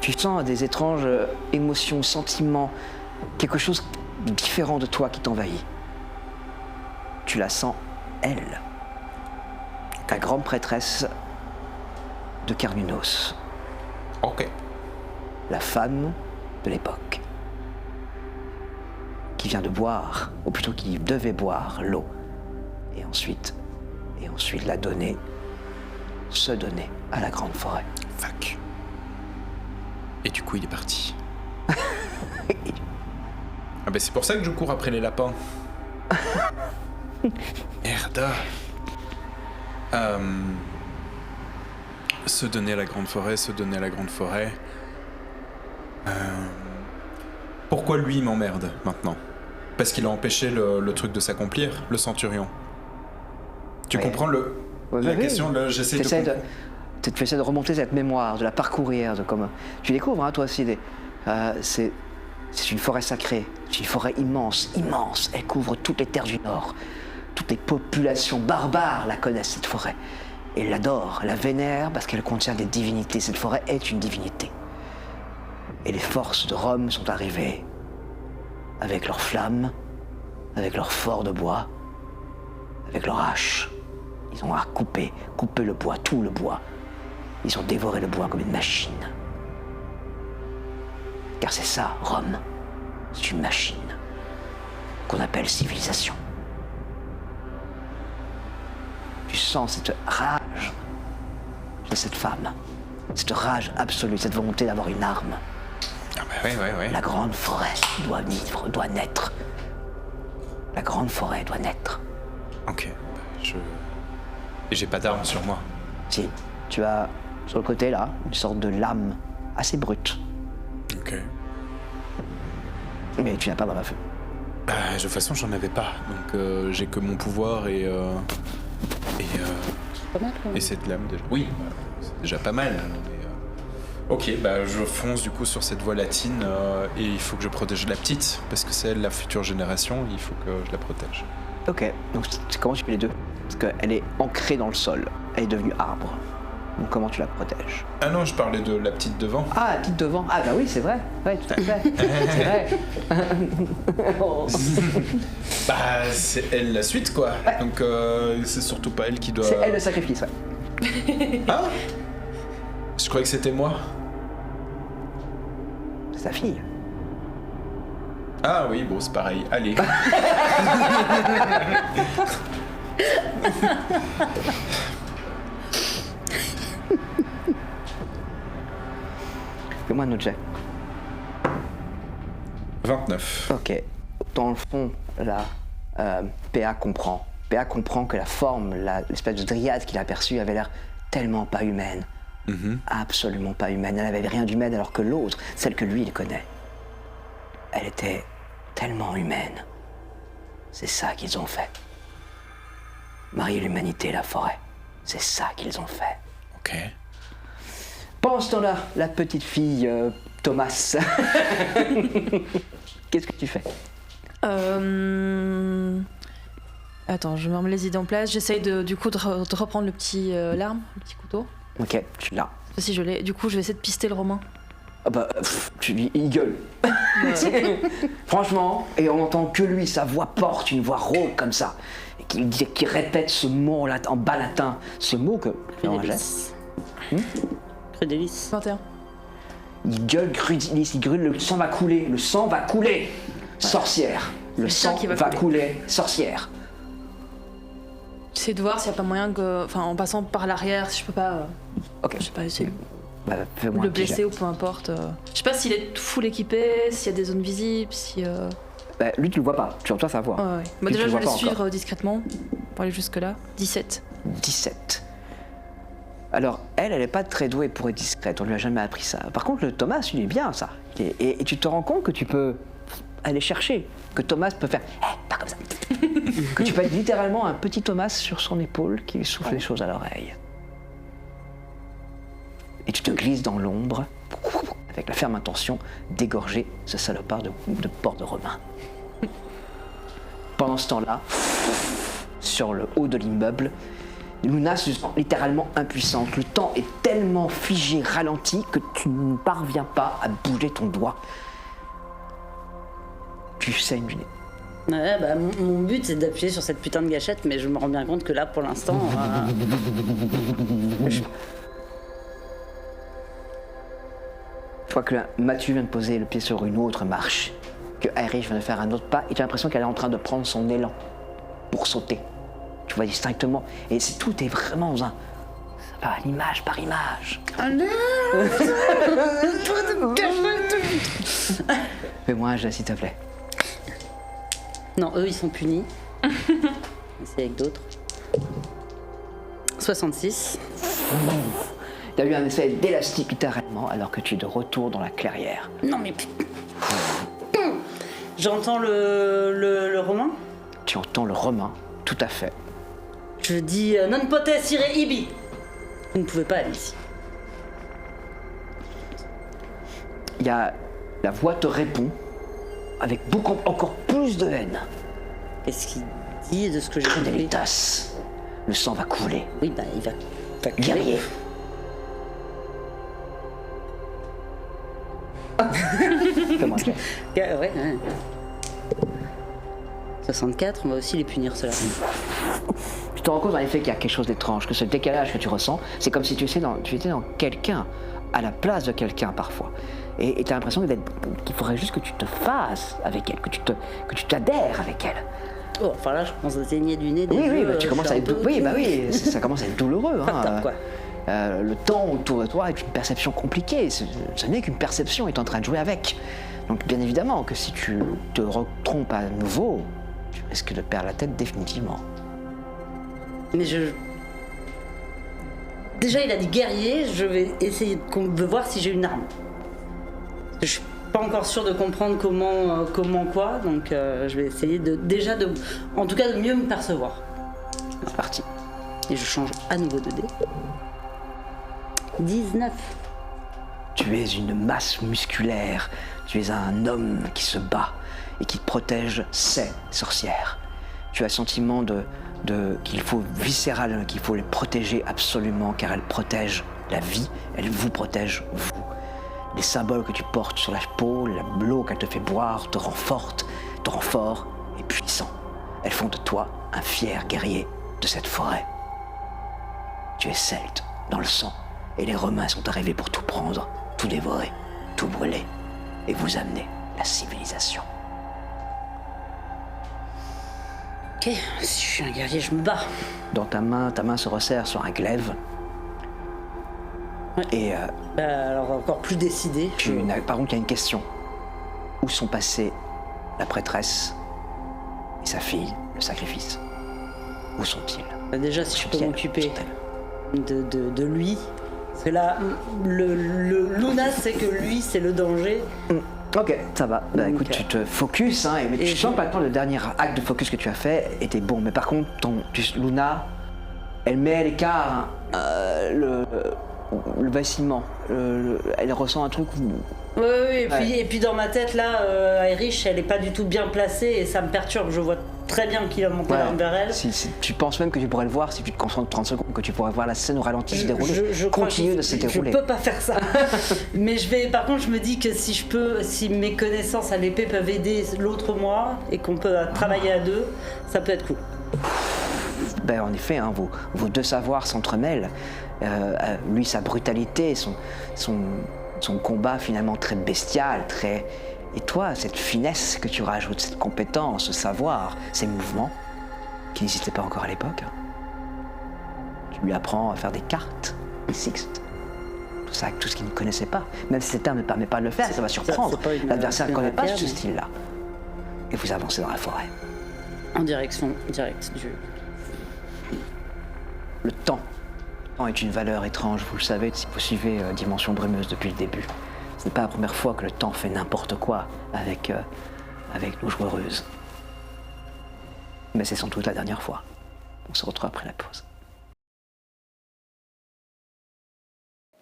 Tu sens des étranges émotions, sentiments, quelque chose de différent de toi qui t'envahit. Tu la sens, elle, ta grande prêtresse de Carnunos, Ok. la femme de l'époque, qui vient de boire, ou plutôt qui devait boire l'eau, et ensuite la donner, se donner à la grande forêt. Fuck. Et du coup, il est parti. Ah ben c'est pour ça que je cours après les lapins. Merde. Se donner à la grande forêt, se donner à la grande forêt. Pourquoi lui il m'emmerde maintenant? Parce qu'il a empêché le truc de s'accomplir, le centurion. Tu Ouais. comprends la Oui. question là, j'essaie de... Tu essaies de remonter cette mémoire, de la parcourir, de comme tu découvres, hein, toi aussi, c'est une forêt sacrée, c'est une forêt immense, immense. Elle couvre toutes les terres du Nord. Toutes les populations barbares la connaissent, cette forêt. Et l'adorent, la vénèrent parce qu'elle contient des divinités. Cette forêt est une divinité. Et les forces de Rome sont arrivées avec leurs flammes, avec leurs forts de bois, avec leurs haches. Ils ont coupé le bois, tout le bois. Ils ont dévoré le bois comme une machine. Car c'est ça, Rome. C'est une machine qu'on appelle civilisation. Tu sens cette rage de cette femme, cette rage absolue, cette volonté d'avoir une arme. Ah bah ouais. La grande forêt doit vivre, doit naître. La grande forêt doit naître. Ok. Et j'ai pas d'arme sur moi. Si, tu as sur le côté là une sorte de lame assez brute. Ok. Mais tu n'as pas dans la feu. Bah, de toute façon, j'en avais pas. Donc, j'ai que mon pouvoir et cette lame déjà. Oui, bah, c'est déjà pas mal. Mais, ok, bah, je fonce du coup sur cette voie latine et il faut que je protège la petite parce que c'est elle la future génération. Il faut que je la protège. Ok, donc comment tu fais les deux? Parce qu'elle est ancrée dans le sol, elle est devenue arbre. Donc comment tu la protèges? Ah non, je parlais de la petite devant. Ah, la petite devant. Ah bah oui, c'est vrai. Ouais, tout à fait. C'est vrai. Oh. Bah, c'est elle la suite quoi. Donc, c'est surtout pas elle qui doit. C'est elle le sacrifice, ouais. Ah, je croyais que c'était moi. C'est sa fille. Ah oui, bon, c'est pareil. Allez. Fais-moi un autre jet. 29. Ok. Dans le fond, là, PA comprend. PA comprend que la forme, l'espèce de dryade qu'il a aperçue avait l'air tellement pas humaine. Absolument pas humaine. Elle n'avait rien d'humaine alors que l'autre, celle que lui, il connaît, elle était tellement humaine. C'est ça qu'ils ont fait. Marier l'humanité et la forêt. C'est ça qu'ils ont fait. Ok. Pendant ce temps-là, la petite fille Thomas, qu'est-ce que tu fais? Attends, je me remets les idées en place. J'essaye de reprendre le petit l'arme, le petit couteau. Ok, tu l'as. Si je l'ai. Du coup, je vais essayer de pister le Romain. Ah bah, il gueule. Franchement, et on entend que lui, sa voix porte une voix rauque comme ça, et qui répète ce mot en bas latin, ce mot que... Crudelis. Crudelis. 21. Il gueule Crudelis, il grûle, le sang va couler, le sang va couler, sorcière. Le C'est ça sang qui va va couler, sorcière. J'essaie de voir s'il n'y a pas moyen que... Enfin, en passant par l'arrière, si je peux pas... Ok. Je sais pas, essayer Bah, fais-moi de un le petit jet. blesser ou peu importe. Je sais pas s'il est full équipé, s'il y a des zones visibles, si... Bah, lui, tu le vois pas, sur toi, ça voit. Ouais. Bah, Lui, déjà, tu le je vois vais pas les suivre encore. discrètement pour aller jusque-là. 17. 17. Alors, elle n'est pas très douée pour être discrète, on lui a jamais appris ça. Par contre, le Thomas, il est bien, ça. Et tu te rends compte que tu peux aller chercher, que Thomas peut faire « pas comme ça !» Que tu peux être littéralement un petit Thomas sur son épaule qui lui souffle des choses à l'oreille. Et tu te glisses dans l'ombre, avec la ferme intention d'égorger ce salopard de porc de Romain. Pendant ce temps-là, sur le haut de l'immeuble, Luna se sent littéralement impuissante. Le temps est tellement figé, ralenti, que tu ne parviens pas à bouger ton doigt. Tu saignes du nez. Ouais, bah, mon but c'est d'appuyer sur cette putain de gâchette, mais je me rends bien compte que là pour l'instant. Je vois que Mathieu vient de poser le pied sur une autre marche, que Irish vient de faire un autre pas, et tu as l'impression qu'elle est en train de prendre son élan pour sauter. Tu vois distinctement, et tout est vraiment dans un... Ça va image par image. Fais-moi un jet, s'il te plaît. Non, eux ils sont punis. C'est avec d'autres. 66. Il y a eu un effet d'élastique littéralement, alors que tu es de retour dans la clairière. Non mais j'entends le romain. Tu entends le romain, tout à fait. Je dis non potes ire ibi. Vous ne pouvez pas aller ici. Il y a... La voix te répond, avec encore plus de haine. Qu'est-ce qu'il dit de ce que j'ai compris? Delitas, le sang va couler. Oui, bah il va Guerrier. Fais-moi un jet. Ouais. 64, on va aussi les punir cela. Tu te rends compte en effet qu'il y a quelque chose d'étrange, que ce décalage que tu ressens, c'est comme si tu étais dans quelqu'un, à la place de quelqu'un parfois. Et tu as l'impression qu'il faudrait juste que tu te fasses avec elle, que tu t'adhères avec elle. Oh, enfin là, je commence à saigner du nez. Des Oui, yeux, bah, tu commences à être... Oui, bah oui, ça commence à être douloureux. Pas top, quoi. Le temps autour de toi est une perception compliquée. Ce n'est qu'une perception, est en train de jouer avec. Donc bien évidemment que si tu te trompes à nouveau, tu risques de perdre la tête définitivement. Mais déjà, il a dit guerrier, je vais essayer de voir si j'ai une arme. Je suis pas encore sûre de comprendre comment quoi, donc je vais essayer en tout cas de mieux me percevoir. C'est parti. Et je change à nouveau de dé. 19. Tu es une masse musculaire, tu es un homme qui se bat et qui protège ses sorcières. Tu as le sentiment qu'il faut viscéral, qu'il faut les protéger absolument, car elles protègent la vie, elles vous protègent vous. Les symboles que tu portes sur la peau, l'eau qu'elle te fait boire, te rend forte, te rend fort et puissant. Elles font de toi un fier guerrier de cette forêt. Tu es celte dans le sang, et les Romains sont arrivés pour tout prendre, tout dévorer, tout brûler, et vous amener la civilisation. Ok, si je suis un guerrier, je me bats. Dans ta main se resserre sur un glaive. Ouais. Et Alors encore plus décidé. par contre, il y a une question. Où sont passées la prêtresse et sa fille, le sacrifice? Où sont-ils? Déjà, si je peux Sont-ils? m'occuper Sont-elles? de lui. Parce que là, le Luna sait que lui, c'est le danger. Ok, ça va. Bah Donc, écoute, tu te focuses, hein, mais tu sens que maintenant le dernier acte de focus que tu as fait était bon. Mais par contre, Luna, elle met à l'écart le vacillement. Elle ressent un truc où... Oui, et puis dans ma tête, là, Irish, elle est pas du tout bien placée et ça me perturbe. Je vois très bien qu'il a monté l'arme vers elle. Tu penses même que tu pourrais le voir si tu te concentres 30 secondes, que tu pourrais voir la scène au ralenti se dérouler. Je crois Continue de se dérouler. Je peux pas faire ça. Mais par contre, je me dis que si mes connaissances à l'épée peuvent aider l'autre moi et qu'on peut travailler à deux, ça peut être cool. Ben, en effet, hein, vos deux savoirs s'entremêlent. Lui, sa brutalité, son combat finalement très bestial, et toi, cette finesse que tu rajoutes, cette compétence, ce savoir, ces mouvements qui n'existaient pas encore à l'époque. Tu lui apprends à faire des cartes, des sixtes, tout ce qu'il ne connaissait pas. Même si cet art ne permet pas de le faire, ça va surprendre. L'adversaire ne connaît pas ce style-là. Et vous avancez dans la forêt. En direction directe du... Le temps. Le temps est une valeur étrange, vous le savez si vous suivez Dimension Brumeuse depuis le début. Ce n'est pas la première fois que le temps fait n'importe quoi avec nos joueuses. Mais c'est sans doute la dernière fois. On se retrouve après la pause.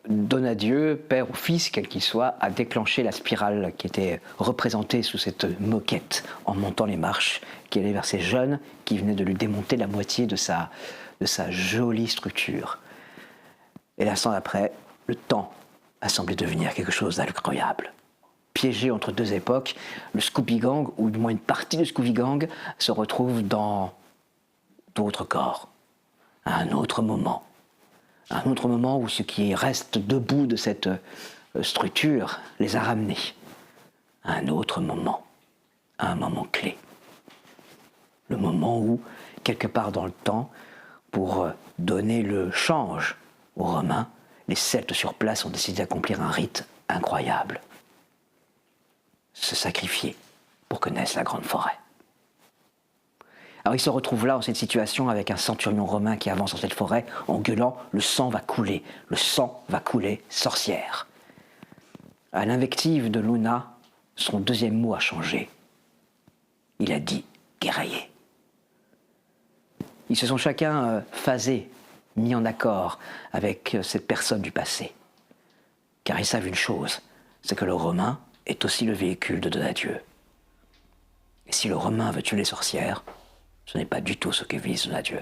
Donadieu, père ou fils, quel qu'il soit, a déclenché la spirale qui était représentée sous cette moquette en montant les marches, qui allait vers ces jeunes qui venaient de lui démonter la moitié de de sa jolie structure. Et l'instant d'après, le temps a semblé devenir quelque chose d'incroyable. Piégé entre deux époques, le Scooby Gang, ou du moins une partie du Scooby Gang, se retrouve dans d'autres corps, à un autre moment. Un autre moment où ce qui reste debout de cette structure les a ramenés. À un autre moment, à un moment clé. Le moment où, quelque part dans le temps, pour donner le change aux Romains, les Celtes sur place ont décidé d'accomplir un rite incroyable. Se sacrifier pour que naisse la grande forêt. Alors il se retrouve là, dans cette situation, avec un centurion romain qui avance dans cette forêt en gueulant « Le sang va couler, le sang va couler, sorcière ». À l'invective de Luna, son deuxième mot a changé. Il a dit « guerrier ». Ils se sont chacun phasés, mis en accord avec cette personne du passé. Car ils savent une chose, c'est que le Romain est aussi le véhicule de Donadieu. Et si le Romain veut tuer les sorcières, ce n'est pas du tout ce que vise Donadieu.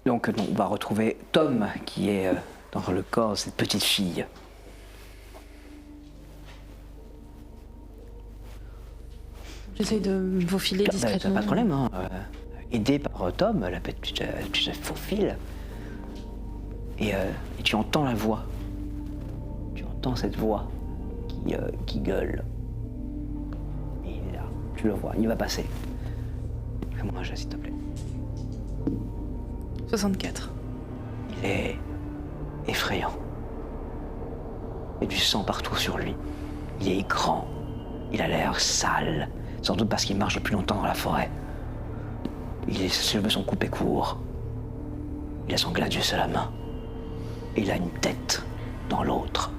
Donc on va retrouver Tom qui est dans le corps de cette petite fille. J'essaye de me faufiler discrètement. Pas de problème, hein. Aidé par Tom, la petite faufile. Et tu entends la voix. Tu entends cette voix qui gueule. Et il est là, tu le vois, il va passer. Fais-moi un geste, s'il te plaît. 64. Il est effrayant. Il y a du sang partout sur lui. Il est grand. Il a l'air sale. Sans doute parce qu'il marche depuis longtemps dans la forêt. Ses cheveux sont coupés courts. Il a son gladius à la main. Et il a une tête dans l'autre.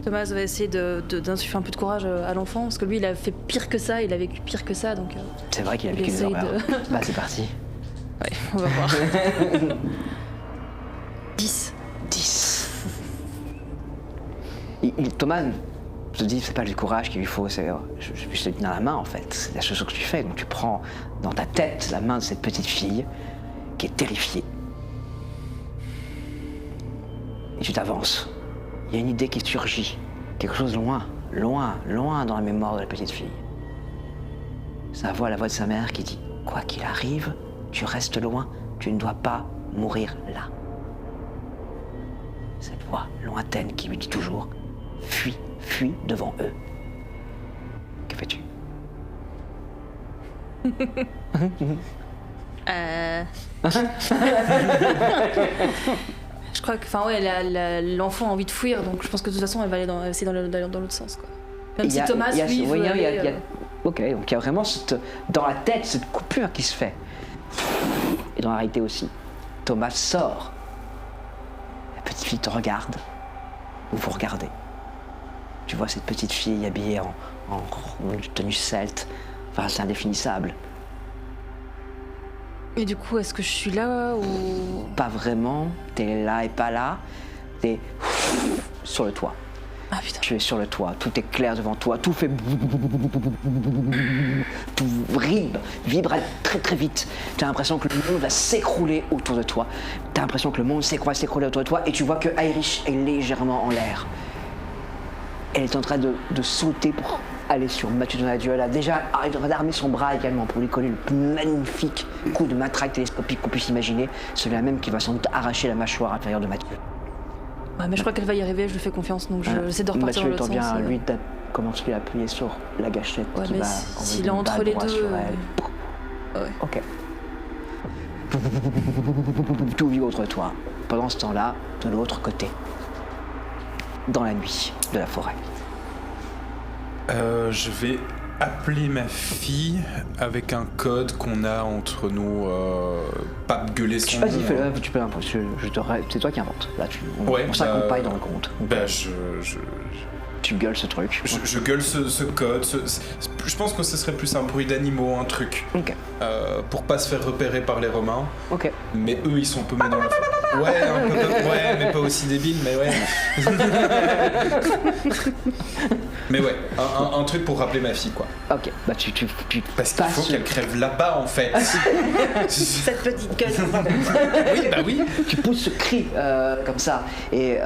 Thomas va essayer d'insuffler un peu de courage à l'enfant, parce que lui, il a fait pire que ça, il a vécu pire que ça, donc... C'est vrai qu'il a vécu des horreurs. Bah, c'est parti. Ouais, on va voir. 10. 10. Thomas te dit, c'est pas du courage qu'il lui faut, c'est je puisse te tenir la main, en fait. C'est la chose que tu fais. Donc tu prends dans ta tête la main de cette petite fille qui est terrifiée. Et tu t'avances. Il y a une idée qui surgit. Quelque chose loin, loin, loin dans la mémoire de la petite fille. Sa voix, la voix de sa mère qui dit « Quoi qu'il arrive, tu restes loin, tu ne dois pas mourir là. » Cette voix lointaine qui lui dit toujours « Fuis, fuis devant eux. » Que fais-tu? Je crois que, enfin ouais, l'enfant a envie de fuir, donc je pense que de toute façon elle va aller essayer d'aller dans l'autre sens, quoi. Même si Thomas, lui, veut aller, Ok, donc il y a vraiment dans la tête cette coupure qui se fait. Et dans la réalité aussi. Thomas sort. La petite fille te regarde. Ou vous regardez. Tu vois cette petite fille habillée en tenue celte. Enfin, c'est indéfinissable. Et du coup, est-ce que je suis là ou... Pas vraiment. T'es là et pas là. T'es sur le toit. Ah putain. Tu es sur le toit, tout est clair devant toi, tout fait... Tout vibre très très vite. Tu as l'impression que le monde va s'écrouler autour de toi. Tu as l'impression que le monde s'écrouler autour de toi et tu vois que Irish est légèrement en l'air. Elle est en train de sauter pour aller sur Mathieu Donadieu. Elle a déjà armé son bras également pour lui coller le plus magnifique coup de matraque télescopique qu'on puisse imaginer, celui-là même qui va sans doute arracher la mâchoire inférieure de Mathieu. Ouais, mais je crois qu'elle va y arriver, je lui fais confiance, donc j'essaie de repartir dans l'autre sens. Mathieu, lui, commence à appuyer sur la gâchette qui mais va s'il est entre les deux... sur elle. Ouais. Ok. Tout vit contre toi. Pendant ce temps-là, de l'autre côté, dans la nuit de la forêt. Je vais appeler ma fille avec un code qu'on a entre nous. Pas gueuler son nom. Vas-y, fais-le, tu peux c'est toi qui inventes. Là, on s'accompagne dans le compte. Tu gueules ce truc. Je gueule ce code. Je pense que ce serait plus un bruit d'animaux, un truc. Ok. Pour pas se faire repérer par les Romains. Ok. Mais eux, ils sont paumés dans la forêt. Ouais, mais pas aussi débile, mais ouais. Mais ouais, un truc pour rappeler ma fille, quoi. Ok, bah tu Parce qu'il faut qu'elle crève là-bas, en fait. Cette petite conne. Oui, bah oui. Tu pousses ce cri comme ça et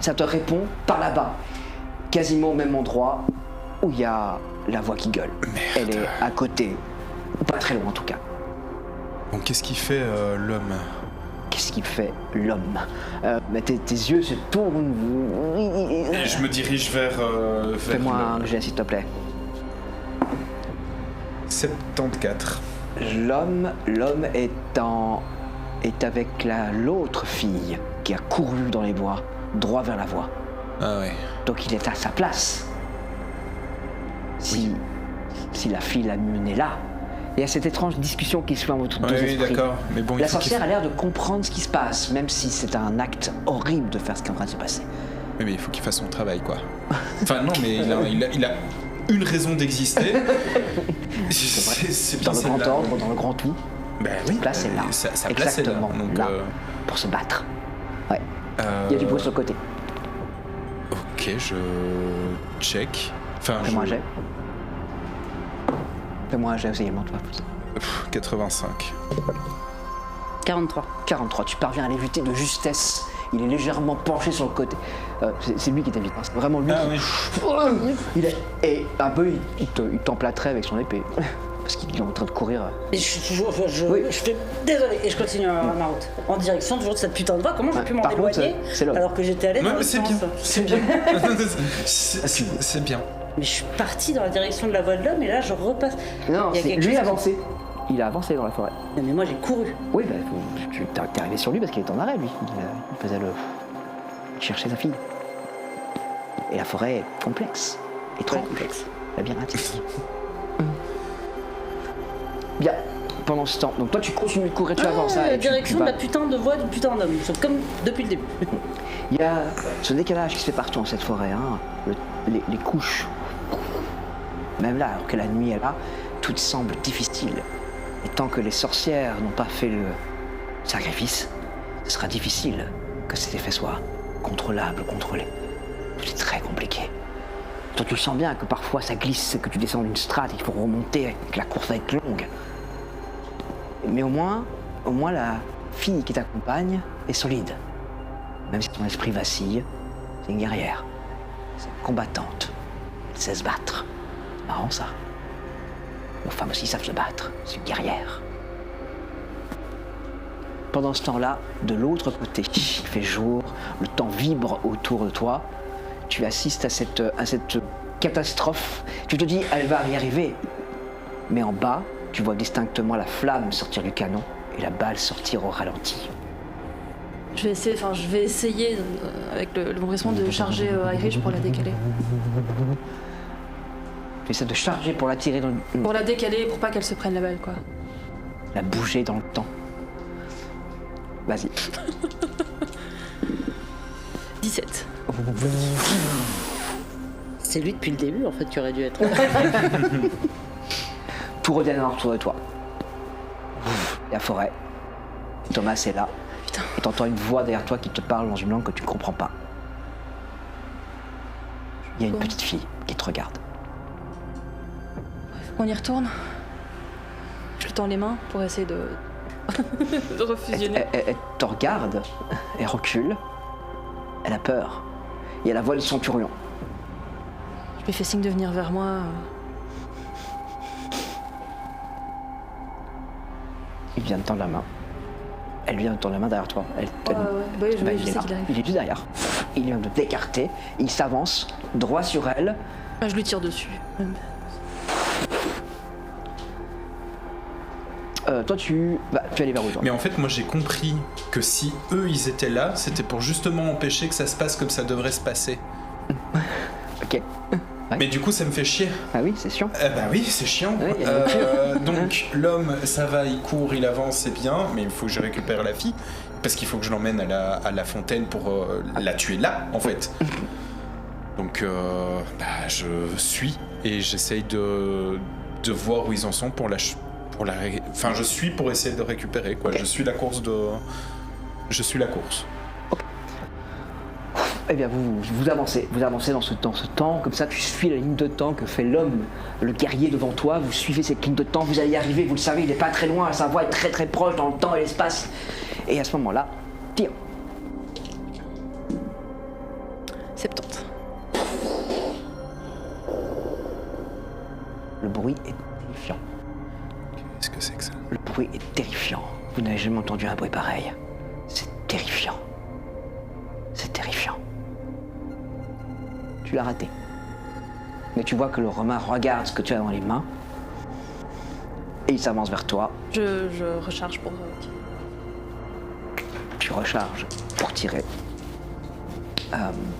ça te répond par là-bas, quasiment au même endroit où il y a la voix qui gueule. Merde. Elle est à côté, pas très loin en tout cas. Bon, qu'est-ce qu'il fait, l'homme? Qu'est-ce qu'il fait l'homme? Mais tes yeux se tournent. Et je me dirige vers Fais-moi un jet s'il te plaît. 74. L'homme est avec l'autre fille qui a couru dans les bois, droit vers la voie. Ah ouais. Donc il est à sa place. Si la fille l'a mené là, il y a cette étrange discussion qui se fait entre deux esprits. Oui, d'accord. Mais bon, La sorcière a l'air de comprendre ce qui se passe, même si c'est un acte horrible de faire ce qui est en train de se passer. Oui, mais il faut qu'il fasse son travail, quoi. Enfin, non, mais il a une raison d'exister. C'est Dans le grand ordre, dans le grand tout. Ben oui. Sa place est là. Sa place est là. Exactement, Donc, là, pour se battre. Ouais. Il y a du bruit sur le côté. Ok, je check. Enfin, Fais-moi un jet. Fais-moi un jet aussi également, toi. 85. 43. 43, tu parviens à l'éviter de justesse. Il est légèrement penché sur le côté. C'est lui qui t'évite, hein. C'est vraiment lui. Ah oui. Et un peu, il t'emplâtrait avec son épée. Parce qu'il est en train de courir. Et je fais désolé et je continue ma route en direction toujours de cette putain de voie. Comment j'ai pu m'en Par contre, éloigner c'est l'homme. alors que j'étais allé dans Ouais, le c'est sens. bien. C'est bien. C'est bien. Mais je suis partie dans la direction de la voie de l'homme et là je repasse. Non, Il y a quelque lui chose a avancé. Il a avancé dans la forêt. Non, mais moi j'ai couru. Oui, bah, t'es arrivé sur lui parce qu'il était en arrêt, lui. Il faisait il cherchait sa fille. Et la forêt est complexe. Et très complexe. Labyrinthique. Bien. Pendant ce temps, donc toi tu continues de courir, tu avances. La et direction tu de vas- la putain de voie du putain d'homme. C'est comme depuis le début. Il y a ce décalage qui se fait partout dans cette forêt, hein. Les couches. Même là, alors que la nuit est là, tout semble difficile. Et tant que les sorcières n'ont pas fait le sacrifice, ce sera difficile que cet effet soit contrôlable, contrôlé. Tout est très compliqué. Toi, tu sens bien que parfois ça glisse, que tu descends d'une strate, il faut remonter, que la course va être longue. Mais au moins la fille qui t'accompagne est solide. Même si ton esprit vacille, c'est une guerrière. C'est une combattante. Elle sait se battre. C'est marrant ça. Les femmes aussi savent se battre. C'est une guerrière. Pendant ce temps-là, de l'autre côté, il fait jour, le temps vibre autour de toi. Tu assistes à cette catastrophe. Tu te dis, elle va y arriver. Mais en bas, tu vois distinctement la flamme sortir du canon et la balle sortir au ralenti. Je vais essayer avec le bombardement de charger Irish pour la décaler. Tu essaies de charger pour la tirer dans le... Pour la décaler, pour pas qu'elle se prenne la balle, quoi. La bouger dans le temps. Vas-y. 17. C'est lui depuis le début en fait qui aurait dû être. Tout revient autour de toi. La forêt. Thomas est là. Putain. Et t'entends une voix derrière toi qui te parle dans une langue que tu ne comprends pas. Il y a une Bon. petite fille qui te regarde. On y retourne. Je lui tends les mains pour essayer de de refusionner. Elle te regarde, elle recule, elle a peur. Il y a la voix du centurion. Je lui fais signe de venir vers moi. Il vient de tendre la main. Elle vient de tendre la main derrière toi. Ouais, ouais, je Ben, sais il est là. qu'il arrive. Il est juste derrière. Il vient de t'écarter, il s'avance droit sur elle. Ah, je lui tire dessus. Toi tu allais vers où toi? Mais en fait, moi j'ai compris que si eux ils étaient là, c'était pour justement empêcher que ça se passe comme ça devrait se passer. Ok. Ouais. Mais du coup, ça me fait chier. Ah oui, c'est sûr. Bah oui, c'est chiant. Ouais, y a Donc l'homme, ça va, il court, il avance, c'est bien, mais il faut que je récupère la fille parce qu'il faut que je l'emmène à la fontaine pour la tuer là, en fait. Donc, je suis et j'essaye de voir où ils en sont pour Enfin, je suis pour essayer de récupérer, quoi. Okay. Je suis la course. Eh bien, vous avancez dans ce temps, comme ça tu suis la ligne de temps que fait l'homme, le guerrier devant toi, vous suivez cette ligne de temps, vous allez y arriver, vous le savez, il n'est pas très loin, sa voix est très très proche dans le temps et l'espace. Et à ce moment-là, tire. 70. Le bruit est terrifiant. Qu'est-ce que c'est que ça? Le bruit est terrifiant. Vous n'avez jamais entendu un bruit pareil. C'est terrifiant. C'est terrifiant. Tu l'as raté. Mais tu vois que le Romain regarde ce que tu as dans les mains. Et il s'avance vers toi. Je recharge pour... Tu recharges pour tirer.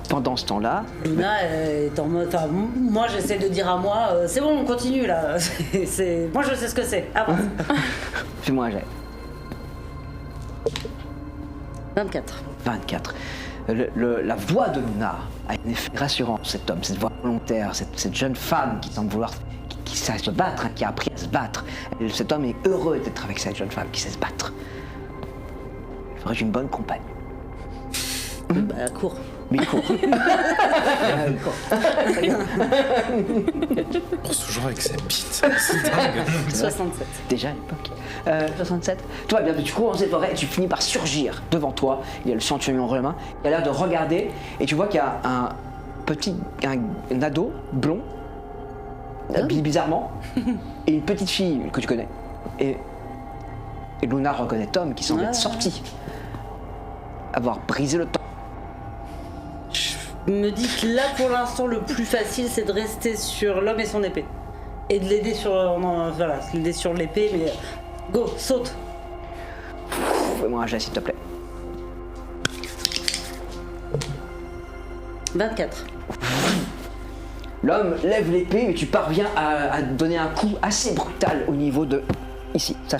Pendant ce temps-là... Luna est en mode... Enfin, moi, j'essaie de dire à moi, c'est bon, on continue, là. Moi, je sais ce que c'est. Avance. Fais-moi un jet. 24. 24. La voix de Luna a un effet rassurant, cet homme, cette voix volontaire, cette jeune femme qui semble vouloir... qui sait se battre, qui a appris à se battre. Cet homme est heureux d'être avec cette jeune femme qui sait se battre. Il ferait une bonne compagne. Bah, cours. Mais il court. Il court. On pense toujours avec sa bite. C'est dingue. 67. Déjà à l'époque. 67. Tout va bien, tu cours dans cette forêt et tu finis par surgir devant toi. Il y a le centurion entre les mains. Il a l'air de regarder et tu vois qu'il y a un ado blond, habillé bizarrement, et une petite fille que tu connais. Et Luna reconnaît Tom qui semble être sorti, avoir brisé le temps. Je me dis que là, pour l'instant, le plus facile, c'est de rester sur l'homme et son épée. Et de l'aider sur... l'aider sur l'épée, mais... Go, saute. Fais-moi un jet, s'il te plaît. 24. L'homme lève l'épée, mais tu parviens à donner un coup assez brutal au niveau de... Ici, ça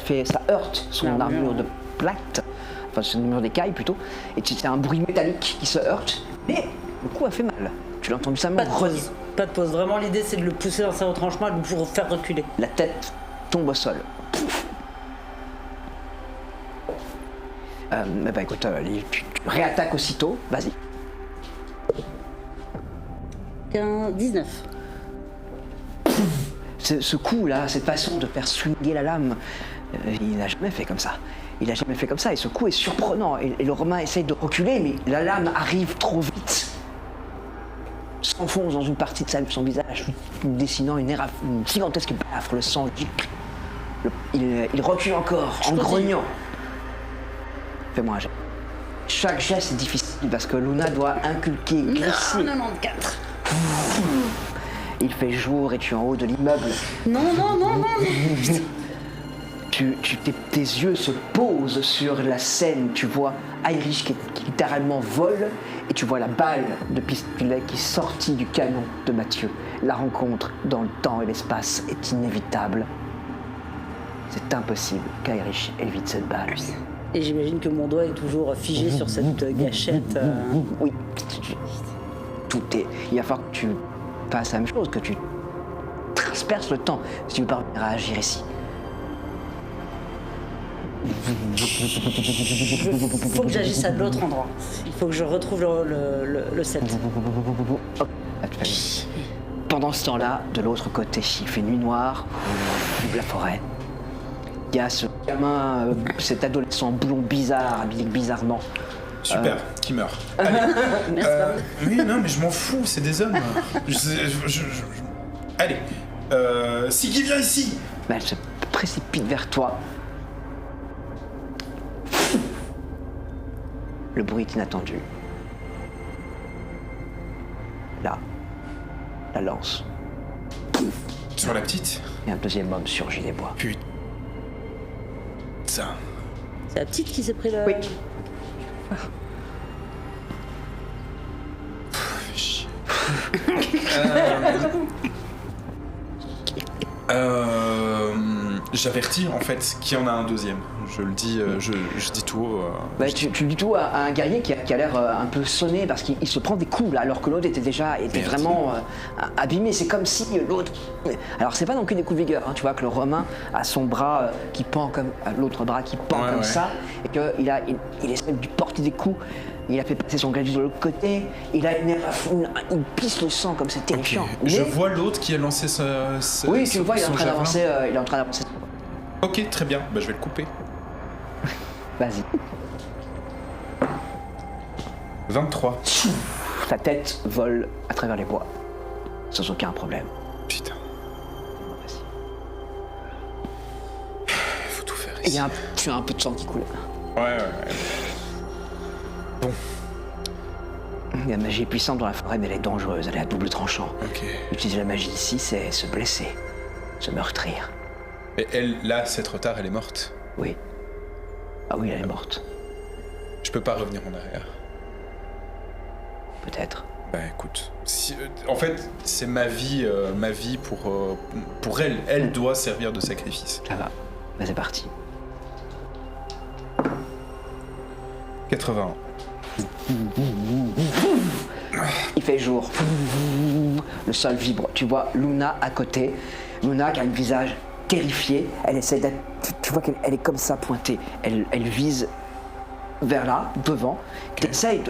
heurte son armure de plate, enfin son armure d'écaille plutôt, et c'est un bruit métallique qui se heurte, mais le coup a fait mal. Tu l'as entendu ça, Pas de pause. Pas de pause. Vraiment, l'idée, c'est de le pousser dans ses retranchements et de le faire reculer. La tête tombe au sol. Mais bah écoute, tu réattaques aussitôt, vas-y. 19. Ce coup-là, cette façon de faire swinguer la lame, il n'a jamais fait comme ça. Il a jamais fait comme ça et ce coup est surprenant. Et le Romain essaye de reculer, mais la lame arrive trop vite. S'enfonce dans une partie de son visage, dessinant une gigantesque baffre, le sang gicle. Il recule encore, en grognant. Fais-moi un jet. Chaque geste est difficile parce que Luna doit inculquer, glisser. 94. Il fait jour et tu es en haut de l'immeuble. Non. Tes yeux se posent sur la scène. Tu vois Irish qui littéralement vole et tu vois la balle de pistolet qui est sortie du canon de Mathieu. La rencontre dans le temps et l'espace est inévitable. C'est impossible qu'Irish évite cette balle. Et j'imagine que mon doigt est toujours figé sur cette gâchette. Oui. Il va falloir que tu fasses la même chose, que tu transperces le temps si tu veux parvenir à agir ici. Il faut que j'agisse à l'autre endroit. Il faut que je retrouve le 7. Pendant ce temps-là, de l'autre côté, il fait nuit noire, la forêt. Il y a ce gamin, cet adolescent blond bizarre, habillé bizarrement. Super, qui meurt. Allez. Oui, non, mais je m'en fous, c'est des hommes. Allez, Siggy, viens ici. Mais elle se précipite vers toi. Le bruit est inattendu. Là, la lance. Sur la petite. Et un deuxième homme surgit des bois. Putain. C'est la petite qui s'est pris le... Oui. J'avertis en fait qu'il y en a un deuxième. Je le dis, je dis tout. Tu dis tout à un guerrier qui a l'air un peu sonné parce qu'il se prend des coups là, alors que l'autre était vraiment abîmé. C'est comme si l'autre. Alors c'est pas non plus des coups de vigueur. Hein. Tu vois que le Romain a son bras qui pend comme l'autre bras qui pend comme ça, et qu'il essaie de lui porter des coups. Il a fait passer son gladius de l'autre côté, il a il pisse le sang comme c'est terrifiant. Okay. Je vois l'autre qui a lancé oui, tu le vois, il est en train d'avancer. Ok, très bien, je vais le couper. Vas-y. 23. Ta tête vole à travers les bois, sans aucun problème. Putain. Vas-y. Faut tout faire ici. Tu as un peu de sang qui coule. Ouais. Bon. La magie est puissante dans la forêt, mais elle est dangereuse, elle est à double tranchant. Ok. Utiliser la magie ici, c'est se blesser, se meurtrir. Et elle, là, c'est trop tard, elle est morte. Oui. Ah oui, elle est morte. Je peux pas revenir en arrière. Peut-être. Écoute, en fait, c'est ma vie pour elle. Elle doit servir de sacrifice. Ça va. C'est parti. 81. Il fait jour. Le sol vibre. Tu vois Luna à côté. Luna qui a un visage terrifié. Elle essaie d'être. Tu vois qu'elle est comme ça pointée. Elle vise vers là, devant. Tu essayes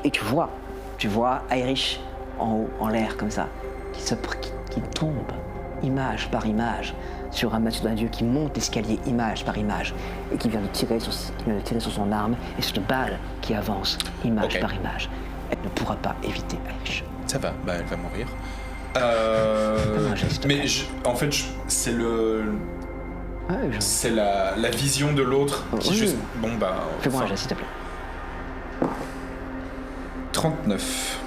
et tu vois Irish en haut, en l'air comme ça, qui tombe image par image sur un Mathieu d'un dieu qui monte l'escalier image par image et qui vient de tirer sur son arme et cette balle qui avance image par image. Elle ne pourra pas éviter Irish. Ça va, elle va mourir. Geste, mais en fait, c'est c'est la vision de l'autre qui juste. Fais-moi un geste, s'il te plaît. 39.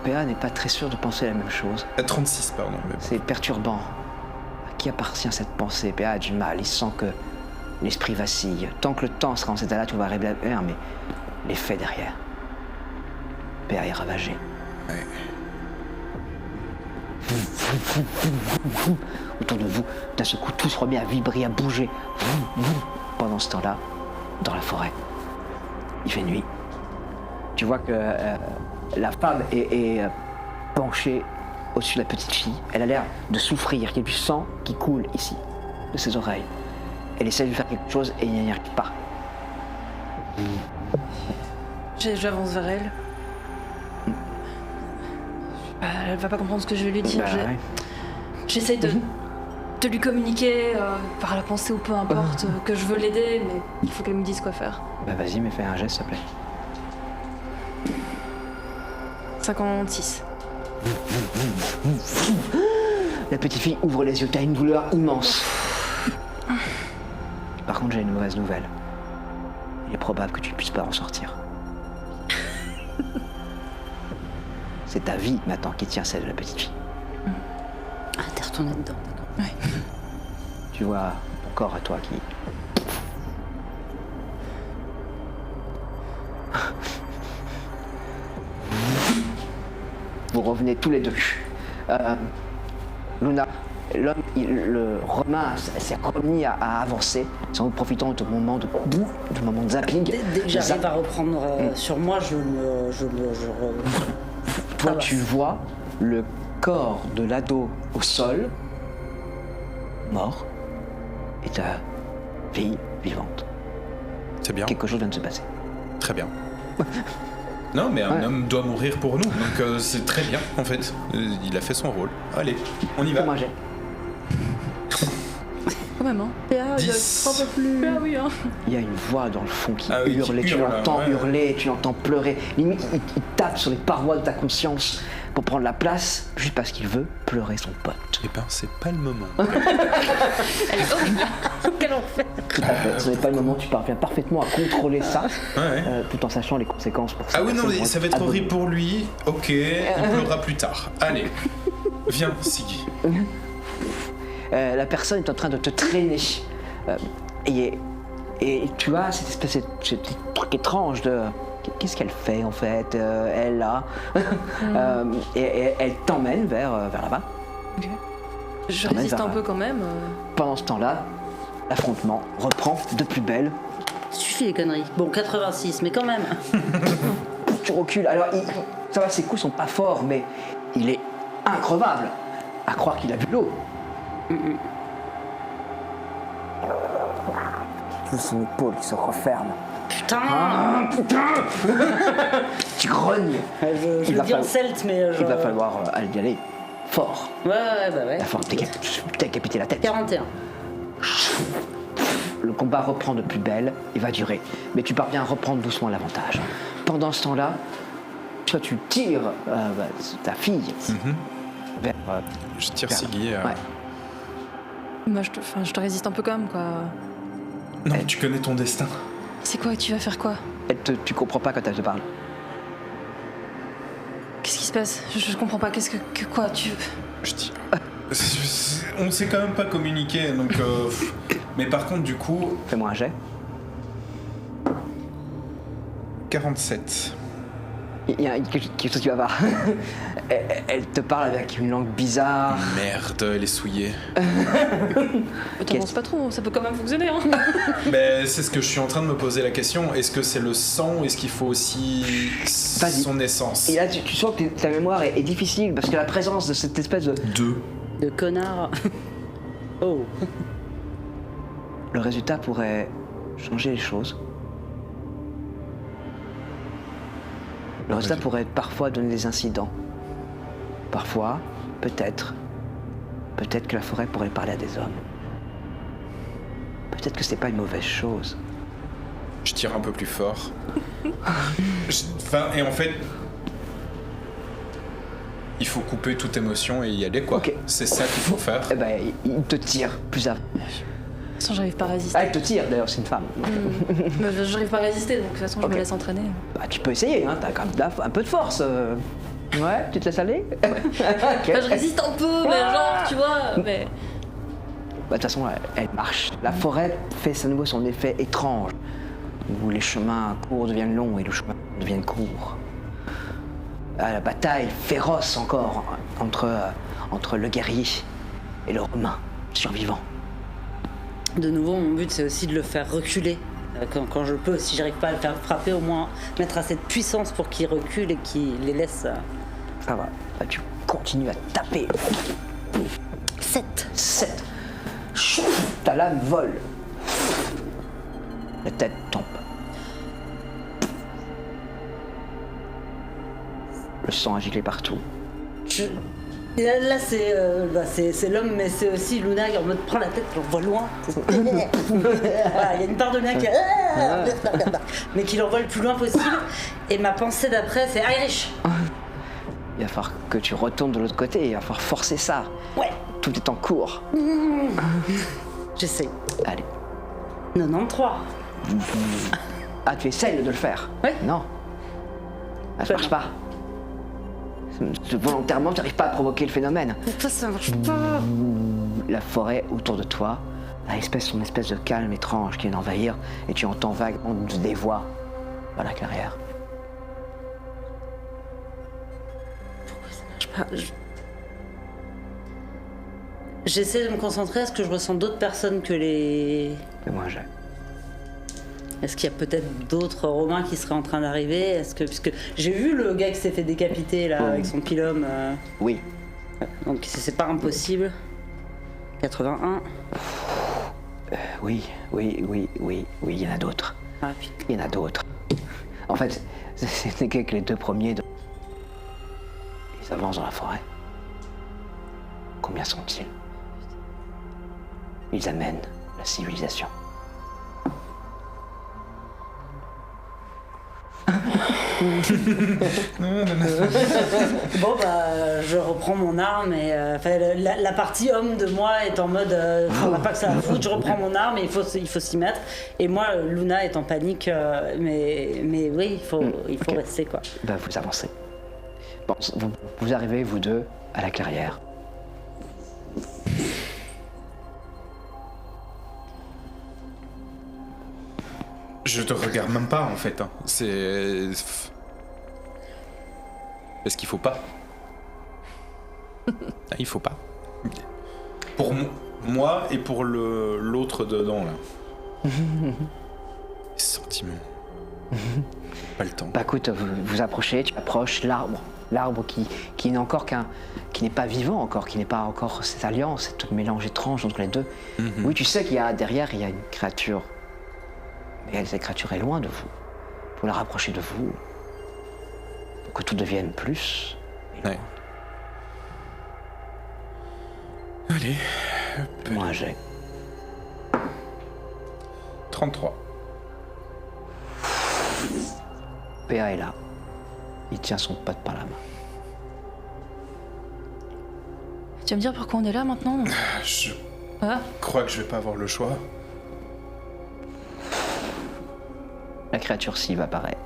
PA n'est pas très sûr de penser la même chose. 36, pardon. C'est perturbant. À qui appartient cette pensée? PA a du mal, il sent que l'esprit vacille. Tant que le temps sera en cet état-là, tu vas révéler, mais les faits derrière. PA est ravagé. Ouais. Autour de vous, d'un seul coup, tout se remet à vibrer, à bouger. Pendant ce temps-là, dans la forêt, il fait nuit. Tu vois que la femme est penchée au-dessus de la petite fille. Elle a l'air de souffrir. Il y a du sang qui coule ici, de ses oreilles. Elle essaie de faire quelque chose et il n'y arrive pas. J'avance vers elle. Elle va pas comprendre ce que je vais lui dire. J'essaie de lui communiquer par la pensée ou peu importe que je veux l'aider, mais il faut qu'elle me dise quoi faire. Vas-y, mais fais un geste, s'il te plaît. 56. La petite fille ouvre les yeux, t'as une douleur immense. Par contre, j'ai une mauvaise nouvelle. Il est probable que tu ne puisses pas en sortir. C'est ta vie maintenant qui tient celle de la petite fille. Ah, t'es retourné dedans, d'accord. Ouais. Tu vois ton corps à toi qui... Vous revenez tous les deux. Luna, le Romain s'est remis à avancer, sans doute profitant de moments de zapping. Dès que j'arrive à reprendre sur moi, Toi, tu vois le corps de l'ado au sol, mort, et ta fille vivante. C'est bien. Quelque chose vient de se passer. Très bien. Non, mais un homme doit mourir pour nous, donc c'est très bien, en fait. Il a fait son rôle. Allez, on y va. Moi, j'ai. Quand même, hein. 10. Ah oui, hein. Il y a une voix dans le fond qui Ah oui, hurle, qui tu hurle, l'entends hurler, tu l'entends pleurer. Limite, il tape sur les parois de ta conscience pour prendre la place, juste parce qu'il veut pleurer son pote. Eh ben, c'est pas le moment. Elle est horrible. Quel enfer. Tout à fait. Ce n'est pas le moment, tu parviens parfaitement à contrôler ça, Ouais. tout en sachant les conséquences pour ça. Ah oui, non, mais ça va être horrible pour lui. Ok, il pleurera plus tard. Allez, viens, Siggy. La personne est en train de te traîner. Et tu as cette espèce de ce petit truc étrange de... Qu'est-ce qu'elle fait en fait elle là et elle t'emmène vers là-bas. Ok. Je t'emmènes résiste vers- un peu quand même. Pendant ce temps-là, l'affrontement reprend de plus belle. Suffit les conneries. Bon, 86, mais quand même. Tu recules. Alors, ça va, ses coups sont pas forts, mais il est increvable. À croire qu'il a vu l'eau. Son épaule qui se referme. Putain. Tu grognes. Je Il le va dis en falloir- celte, mais Il va falloir y aller fort. Ouais, bah ouais. Il va falloir décapiter la tête. 41. Le combat reprend de plus belle et va durer. Mais tu parviens à reprendre doucement l'avantage. Pendant ce temps-là, toi, tu tires ta fille vers. Je tire vers- Siggy. Ouais. Moi, je te résiste un peu quand même, quoi. Non, tu connais ton destin. C'est quoi? Tu vas faire quoi? Tu comprends pas quand elle te parle. Qu'est-ce qui se passe? Je comprends pas. Qu'est-ce que quoi? Tu... Je dis. On s'est quand même pas communiqué, donc. Mais par contre, du coup, Fais-moi un jet. 47. Il y a quelque chose qui va pas. Elle te parle avec une langue bizarre. Merde, elle est souillée. T'avances pas trop, ça peut quand même fonctionner, hein. Ben, c'est ce que je suis en train de me poser la question. Est-ce que c'est le sang ou est-ce qu'il faut aussi Vas-y. son essence? Et là, tu sens que ta mémoire est difficile parce que la présence de cette espèce de. 2. De connard. Oh. Le résultat pourrait changer les choses. Le résultat pourrait parfois donner des incidents. Parfois, peut-être que la forêt pourrait parler à des hommes. Peut-être que c'est pas une mauvaise chose. Je tire un peu plus fort. Enfin, et en fait, il faut couper toute émotion et y aller, quoi. Ok. C'est ça qu'il faut faire. Eh ben, il te tire plus avant. De toute façon, j'arrive pas à résister. Ah, elle te tire d'ailleurs, c'est une femme. Mais j'arrive pas à résister, donc de toute façon, je Ok. me laisse entraîner. Bah, tu peux essayer, hein, t'as quand même un peu de force. Ouais, tu te laisses aller. Ok. Enfin, je résiste un peu, mais genre, tu vois, mais... Bah, de toute façon, elle marche. La forêt fait à nouveau son effet étrange, où les chemins courts deviennent longs et les chemins deviennent courts. La bataille féroce encore entre le guerrier et le romain survivant. De nouveau, mon but, c'est aussi de le faire reculer. Quand je peux, si j'arrive pas à le faire frapper, au moins mettre assez de puissance pour qu'il recule et qu'il les laisse. Ça va. Bah, tu continues à taper. 7. 7. Ta lame vole. La tête tombe. Le sang a giclé partout. Là, c'est l'homme, mais c'est aussi Luna qui en mode prend la tête, on voit loin. Voilà, il y a une part de Luna qui mais qui l'envoie le plus loin possible. Et ma pensée d'après, c'est Irish. Il va falloir que tu retournes de l'autre côté, il va falloir forcer ça. Ouais, Tout est en cours. j'essaie. Allez. 93. Ah, tu essayes de le faire? Ouais. Non. Ça marche pas. Volontairement, tu n'arrives pas à provoquer le phénomène. Pourquoi ça marche pas? La forêt autour de toi a son espèce de calme étrange qui vient d'envahir et tu entends vaguement des voix dans la clairière. J'essaie de me concentrer. Est-ce que je ressens d'autres personnes que les... Fais-moi un jet. Est-ce qu'il y a peut-être d'autres Romains qui seraient en train d'arriver? Est-ce que... Puisque j'ai vu le gars qui s'est fait décapiter là, avec son pilum. Oui. Donc c'est pas impossible. 81. Oui, il y en a d'autres. Ah putain. Il y en a d'autres. En fait, ce n'est que les deux premiers. Ils avancent dans la forêt. Combien sont-ils? Ils amènent la civilisation. Bon bah je reprends mon arme et enfin, la partie homme de moi est en mode on n'a pas que ça à foutre, je reprends mon arme et il faut s'y mettre. Et moi Luna est en panique mais oui il faut Ok. rester quoi. Ben, vous avancez. Bon, vous arrivez, vous deux, à la clairière. Je te regarde même pas en fait. Hein. C'est. Parce qu'il faut pas. Ah, il faut pas. Pour moi et pour l'autre dedans, là. Les sentiments. Pas le temps. Bah écoute, vous approchez, tu approches l'arbre qui n'est encore qui n'est pas vivant encore, qui n'est pas encore cette alliance, ce mélange étrange entre les deux. Oui, tu sais qu'il y a derrière, il y a une créature. Mais cette créature est loin de vous. Pour la rapprocher de vous, pour que tout devienne plus. Ouais. Allez. Moi, un jet. 33. PA est là. Il tient son pote par la main. Tu vas me dire pourquoi on est là maintenant? Je Ah, crois que je vais pas avoir le choix. La créature Sive apparaît.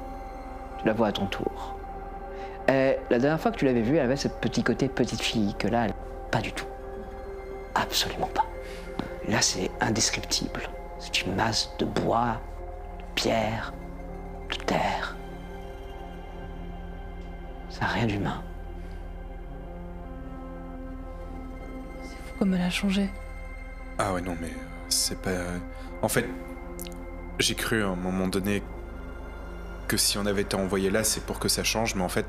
Tu la vois à ton tour. La dernière fois que tu l'avais vue, elle avait ce petit côté petite fille que là, elle, pas du tout. Absolument pas. Là, c'est indescriptible. C'est une masse de bois, de pierre, de terre. Ça n'a rien d'humain. comme elle a changé. Ah ouais, non, mais c'est pas... En fait, j'ai cru à un moment donné que si on avait été envoyé là, c'est pour que ça change, mais en fait,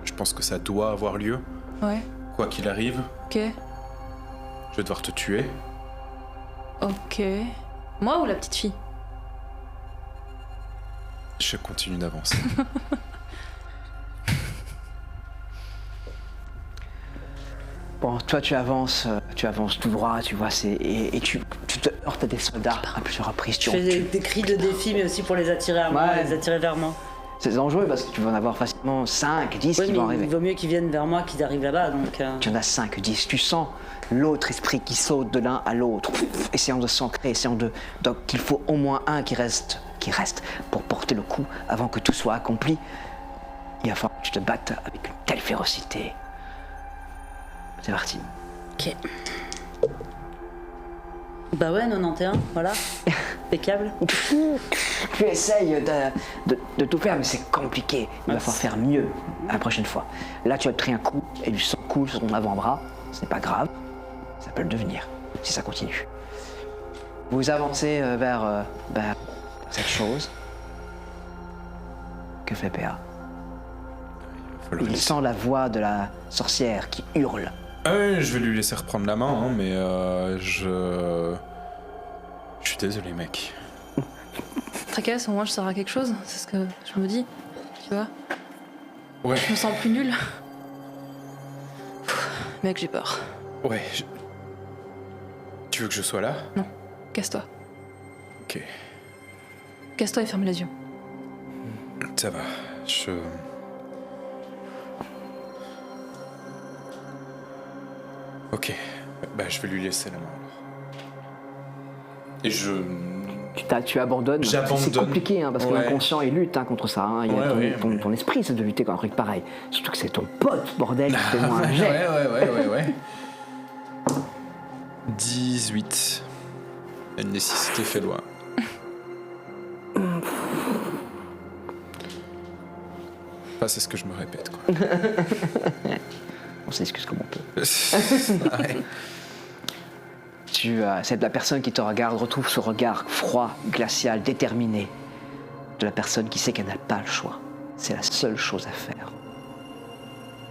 je pense que ça doit avoir lieu. Ouais. Quoi qu'il arrive, Ok. je vais devoir te tuer. Ok. Moi ou la petite fille? Je continue d'avancer. Bon, toi tu avances tout droit, tu vois, et tu te heurtes à des soldats à plusieurs reprises. Je fais des cris de défi, mais aussi pour les attirer à moi, Ouais. les attirer vers moi. C'est dangereux parce que tu vas en avoir facilement 5, 10 Oui, qui mais vont il arriver. vaut mieux qu'ils viennent vers moi qu'ils arrivent là-bas, donc... Tu en as 5, 10, tu sens l'autre esprit qui saute de l'un à l'autre, essayant de s'ancrer, donc il faut au moins un qui reste pour porter le coup avant que tout soit accompli. Il va falloir que tu te battes avec une telle férocité. C'est parti. Ok. Bah ouais, 91, voilà. Impeccable. Tu essayes de tout faire, mais c'est compliqué. Il va falloir faire mieux la prochaine fois. Là, tu as pris un coup et du sang coule sur ton avant-bras. Ce n'est pas grave. Ça peut le devenir si ça continue. Vous avancez vers cette chose. Que fait PA? Il sent la voix de la sorcière qui hurle. Ah ouais, je vais lui laisser reprendre la main, hein, mais je suis désolé, mec. Tracasse, au moins je sers à quelque chose, c'est ce que je me dis. Tu vois? Ouais, Je me sens plus nulle. Mec, j'ai peur. ouais. Tu veux que je sois là? Non, casse-toi. Ok, Casse-toi et ferme les yeux. ça va. Ok, bah je vais lui laisser la main alors. Et Tu abandonnes. J'abandonne. C'est compliqué hein, parce que Ouais. l'inconscient il lutte contre ça. Hein. Il y a ton esprit, c'est de lutter contre un truc pareil. Surtout que c'est ton pote, bordel, qui fait moins un jet. Ouais. 18. Une nécessité fait loi. Enfin, c'est ce que je me répète, quoi. On s'excuse comme on peut. Ouais. C'est la personne qui te regarde, retrouve ce regard froid, glacial, déterminé de la personne qui sait qu'elle n'a pas le choix. C'est la seule chose à faire.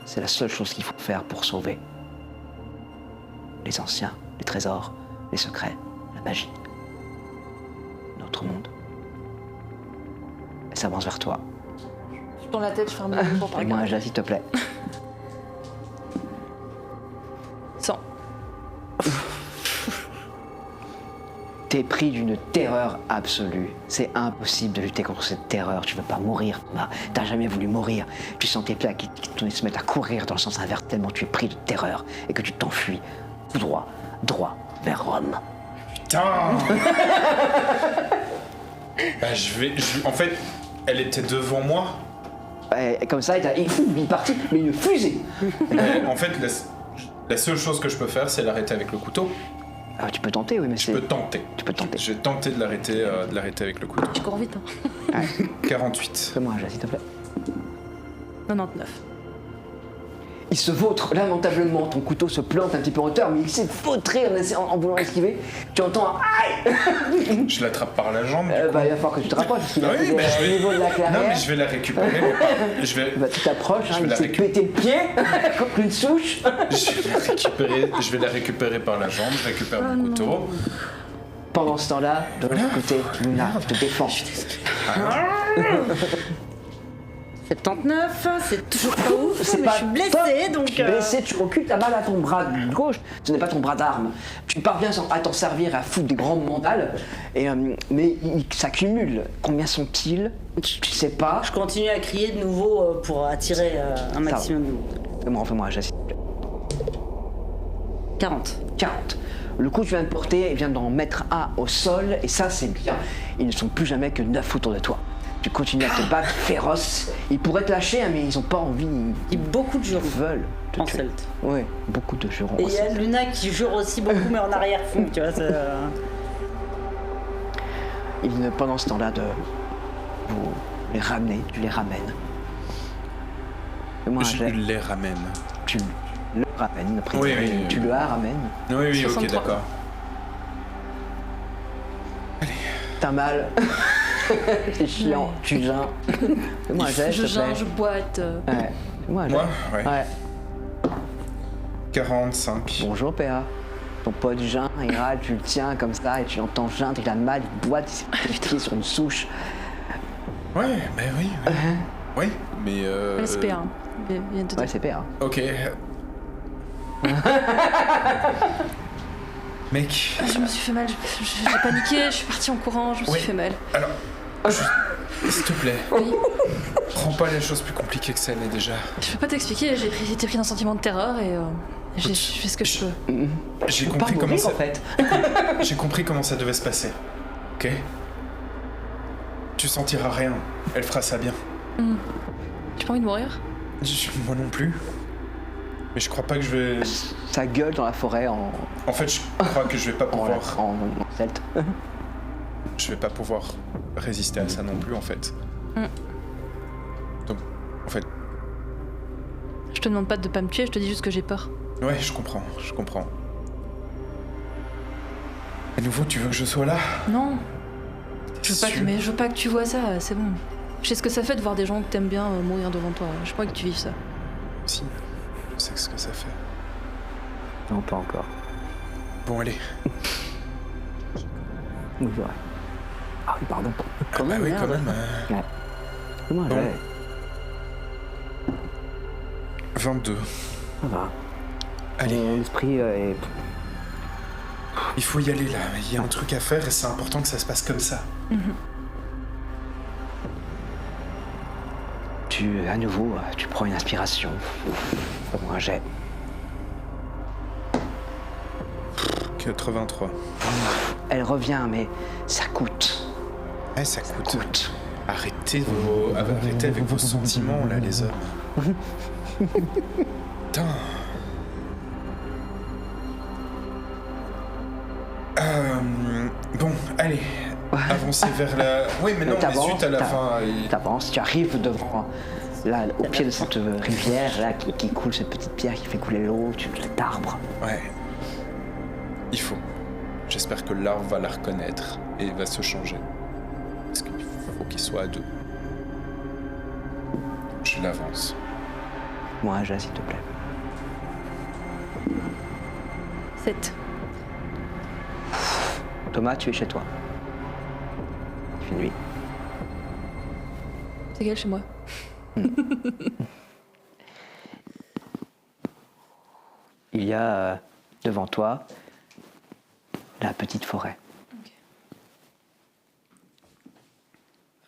C'est la seule chose qu'il faut faire pour sauver les anciens, les trésors, les secrets, la magie, notre monde. Elle s'avance vers toi. Je tourne la tête, je ferme les yeux pour pas Fais-moi un regarder. jet, s'il te plaît. 100. T'es pris d'une terreur absolue. C'est impossible de lutter contre cette terreur. Tu veux pas mourir. T'as jamais voulu mourir. Tu sens tes plaques qui se mettent à courir dans le sens inverse tellement tu es pris de terreur et que tu t'enfuis tout droit vers Rome. Putain. Bah en fait, elle était devant moi. Et comme ça, il est parti, mais une fusée. En fait, la seule chose que je peux faire, c'est l'arrêter avec le couteau. Ah, tu peux tenter, oui, mais Je peux tenter. Tu peux tenter. J'ai tenté de l'arrêter avec le couteau. Tu cours vite, hein. 48. Fais-moi un jet, s'il te plaît. 99. Il se vautre lamentablement, ton couteau se plante un petit peu en hauteur, mais il s'est vautré en voulant esquiver. Tu entends un aïe. Je l'attrape par la jambe. Il va falloir que tu te rapproches, parce qu'il a Oui, pris mais je au vais... niveau de la clairière. Non, mais je vais la récupérer. Je vais... Bah, tu t'approches, Je vais il la s'est pété le pied, contre une souche. Je vais la récupérer par la jambe, je récupère mon couteau. Pendant ce temps-là, de l'autre côté, Luna te défend. 79, c'est toujours pas ouf, C'est mais pas je suis blessée, top. donc... Tu es blessé, tu recules, t'as mal à ton bras gauche, ce n'est pas ton bras d'arme. Tu parviens à t'en servir, à foutre des grands mandales, mais ils s'accumulent. Combien sont-ils? Tu sais pas. Je continue à crier de nouveau pour attirer un maximum de monde. Fais-moi un geste. 40. 40. Le coup que tu viens de porter, il vient d'en mettre un au sol, et ça c'est bien. Ils ne sont plus jamais que 9 autour de toi. Tu continues à te battre féroce. Ils pourraient te lâcher, hein, mais ils n'ont pas envie. Il y a beaucoup de Ils jurons veulent te en tuer. celte. Oui, beaucoup de jurons. Et il y a Luna qui jure aussi beaucoup, mais en arrière-fond, tu vois. Pendant ce temps-là, vous les ramenez, tu les ramènes. Fais-moi un Je jet. les ramène. Tu le ramènes, après Oui, oui, tu le ramènes. Oui, ok, 63. d'accord. T'as mal. C'est chiant, tu geins. Fais-moi un jet, Je s'il te plaît. geins, je boite. Ouais. Fais-moi un jet. Moi, ouais. Ouais. 45. Bonjour PA. Ton pote geint, il râle, tu le tiens comme ça et tu l'entends geindre, il a mal, il boite, il s'est pétrifié sur une souche. Ouais, mais oui. Oui, mais SP1. Viens de te Ouais, dire. c'est PA. Ok. Mec, Je me suis fait mal, j'ai paniqué, je suis partie en courant, je me Oui. suis fait mal. alors, s'il te plaît, Oui. prends pas les choses plus compliquées que ça n'est déjà. Je peux pas t'expliquer, j'ai été pris d'un sentiment de terreur et j'ai fait ce que je peux. J'ai Pas compris comment mourir ça. en fait. J'ai compris comment ça devait se passer. Ok. Tu sentiras rien. Elle fera ça bien. Tu pas envie de mourir? Moi non plus. Mais je crois pas que je vais. Ça gueule dans la forêt en En fait, je crois que je vais pas pouvoir. en celte. Je vais pas pouvoir résister à ça non plus en fait. Donc, en fait, Je te demande pas de pas me tuer, je te dis juste que j'ai peur. ouais, je comprends. À nouveau, tu veux que je sois là? Non, je veux pas Sûr. mais je veux pas que tu vois ça, c'est bon. Je sais ce que ça fait de voir des gens que t'aimes bien mourir devant toi. Je crois que tu vives ça. Si, je sais ce que ça fait. Non, pas encore. Bon, allez. Oui, c'est vrai. Ah oui, pardon. Ah bah oui, quand merde. même. Ouais. Fais-moi un Bon. jet. 22. Ça va. Allez, Mon esprit est... il faut y aller là. Il y a un truc à faire et c'est important que ça se passe comme ça. À nouveau, tu prends une inspiration. Fais-moi un jet. 83. Elle revient, mais ça coûte. Ouais, ça coûte. Coûte. Arrêtez avec vos sentiments là, les hommes. Putain. Bon, allez. Avancez vers la. Oui, mais non, mais zut, à la fin. T'avances, tu arrives devant, là, au pied de cette rivière, là, qui coule, cette petite pierre qui fait couler l'eau, cet arbre. Ouais. Il faut. J'espère que l'arbre va la reconnaître et va se changer. Parce qu'il faut qu'il soit à deux. Je l'avance. Moi, un jet, s'il te plaît. 7. Thomas, tu es chez toi. Il fait nuit. C'est quel chez moi? Il y a devant toi la petite forêt.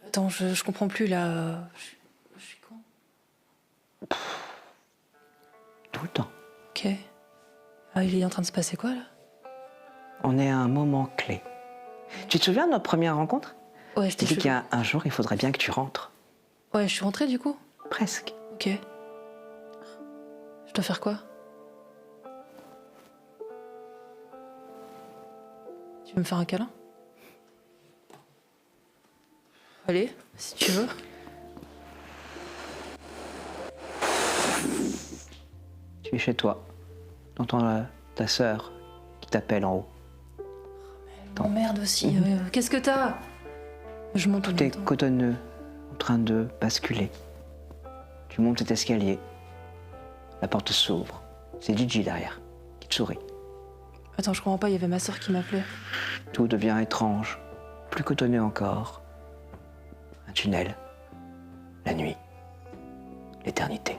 Attends, je comprends plus là. Je suis con. Tout le temps. Ok. Ah, il est en train de se passer quoi là? On est à un moment clé. Tu te souviens de notre première rencontre? Ouais, Je t'ai dit qu'il y a un jour, il faudrait bien que tu rentres. Ouais, je suis rentrée du coup. Presque. Ok. Je dois faire quoi? Tu veux me faire un câlin? Allez, si tu veux. Tu es chez toi. T'entends ta sœur qui t'appelle en haut. Merde aussi. Qu'est-ce que t'as? Je monte tout Tout est le temps. cotonneux, en train de basculer. Tu montes cet escalier. La porte s'ouvre. C'est Gigi derrière, qui te sourit. Attends, je comprends pas, il y avait ma sœur qui m'appelait. Tout devient étrange, plus cotonneux encore. Un tunnel, la nuit, l'éternité.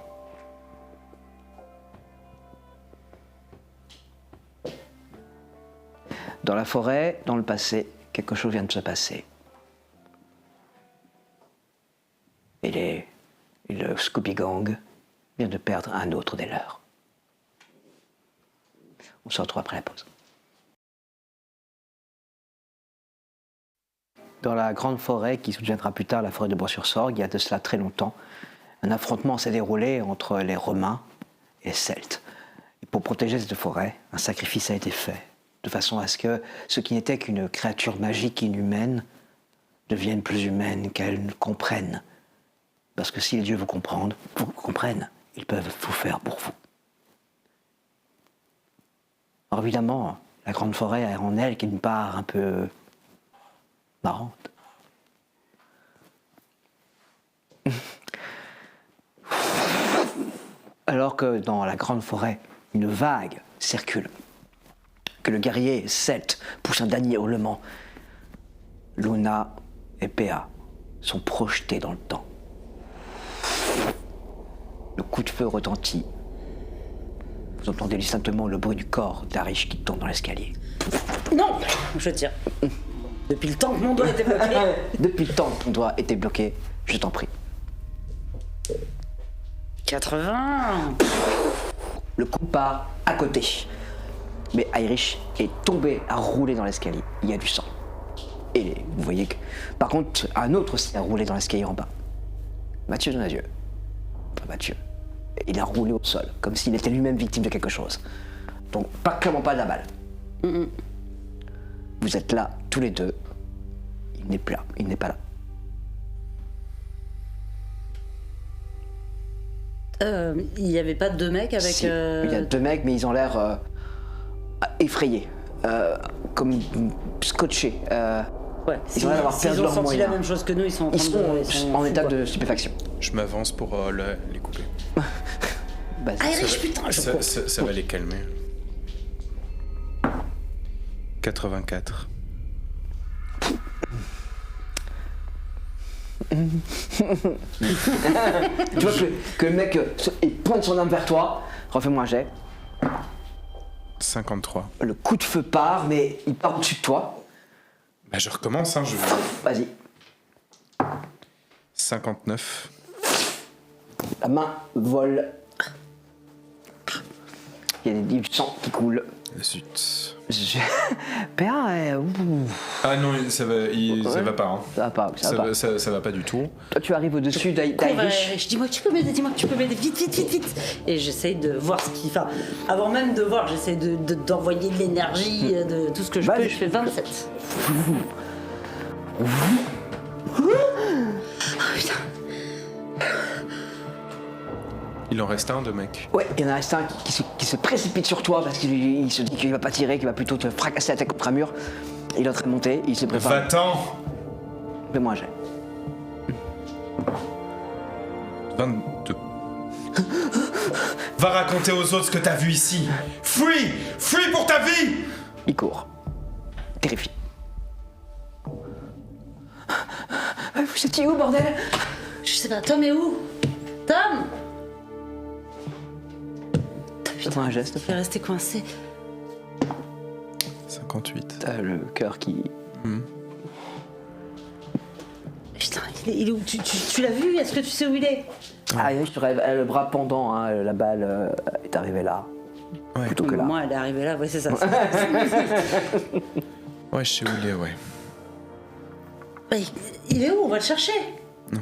Dans la forêt, dans le passé, quelque chose vient de se passer. Et le Scooby Gang vient de perdre un autre des leurs. On se retrouve après la pause. Dans la grande forêt qui se deviendra plus tard la forêt de Bois-sur-Sorgue, il y a de cela très longtemps, un affrontement s'est déroulé entre les Romains et les Celtes. Et pour protéger cette forêt, un sacrifice a été fait, de façon à ce que ce qui n'était qu'une créature magique inhumaine devienne plus humaine, qu'elle comprenne. Parce que si les dieux vous comprennent, ils peuvent tout faire pour vous. Alors évidemment, la grande forêt a en elle une part un peu marrante. Alors que dans la grande forêt, une vague circule, que le guerrier celte pousse un dernier hurlement, Luna et Péa sont projetés dans le temps. Le coup de feu retentit. Vous entendez distinctement le bruit du corps d'Arish qui tombe dans l'escalier. Non, je tire. Depuis le temps que mon doigt était bloqué. Depuis le temps que ton doigt était bloqué, je t'en prie. 80. Le coup part à côté. Mais Irish est tombé à rouler dans l'escalier. Il y a du sang. Et vous voyez que... Par contre, un autre aussi a roulé dans l'escalier en bas. Mathieu Donadieu. Enfin, Mathieu. Il a roulé au sol, comme s'il était lui-même victime de quelque chose. Donc, clairement pas de la balle. Vous êtes là, tous les deux. Il n'est plus là. Il n'est pas là. Il n'y avait pas deux mecs avec... Si, il y a deux mecs, mais ils ont l'air effrayés. Comme scotchés. Ouais, Ils ont l'air d'avoir perdu s'ils ont leur senti moyen. la même chose que nous, ils sont en Ils train de... sont en état de stupéfaction. Je m'avance pour les couper. Vas-y. Irish, putain, je cours. Ça va les calmer. 84. Tu vois que le mec il pointe son arme vers toi. Refais-moi un jet. 53. Le coup de feu part, mais il part au-dessus de toi. Bah je recommence, hein, Vas-y. 59. La main vole. Il y a du sang qui coule. Zut. Père, Ah non, ça va pas. Hein. ça va pas. Ça va pas du tout. Toi, tu arrives au-dessus Cours vers d'Irish. Irish. Dis-moi que tu peux m'aider, vite. Et j'essaye de voir ce qu'il fait. Avant même de voir, j'essaye d'envoyer de l'énergie, de tout ce que je peux. Je fais 27. Il en reste un de mec. Ouais, il y en a un qui se précipite sur toi parce qu'il se dit qu'il va pas tirer, qu'il va plutôt te fracasser la tête contre un mur. Il est en train de monter, il se prépare. Va-t'en. Fais-moi un jet. 22. Va raconter aux autres ce que t'as vu ici. Fuis pour ta vie. Il court. Terrifié. Vous étiez où, bordel? Je sais pas, Tom est où? Tom! Fais-moi un geste. Il est resté coincé. 58. T'as le cœur qui... Putain, il est où? Tu l'as vu? Est-ce que tu sais où il est? Ah, je te rêve, le bras pendant, hein, la balle est arrivée là. Ouais. Plutôt que là. Moi, elle est arrivée là, ouais, c'est ça. Ouais, je sais où il est, ouais. Mais il est où? On va le chercher. Non.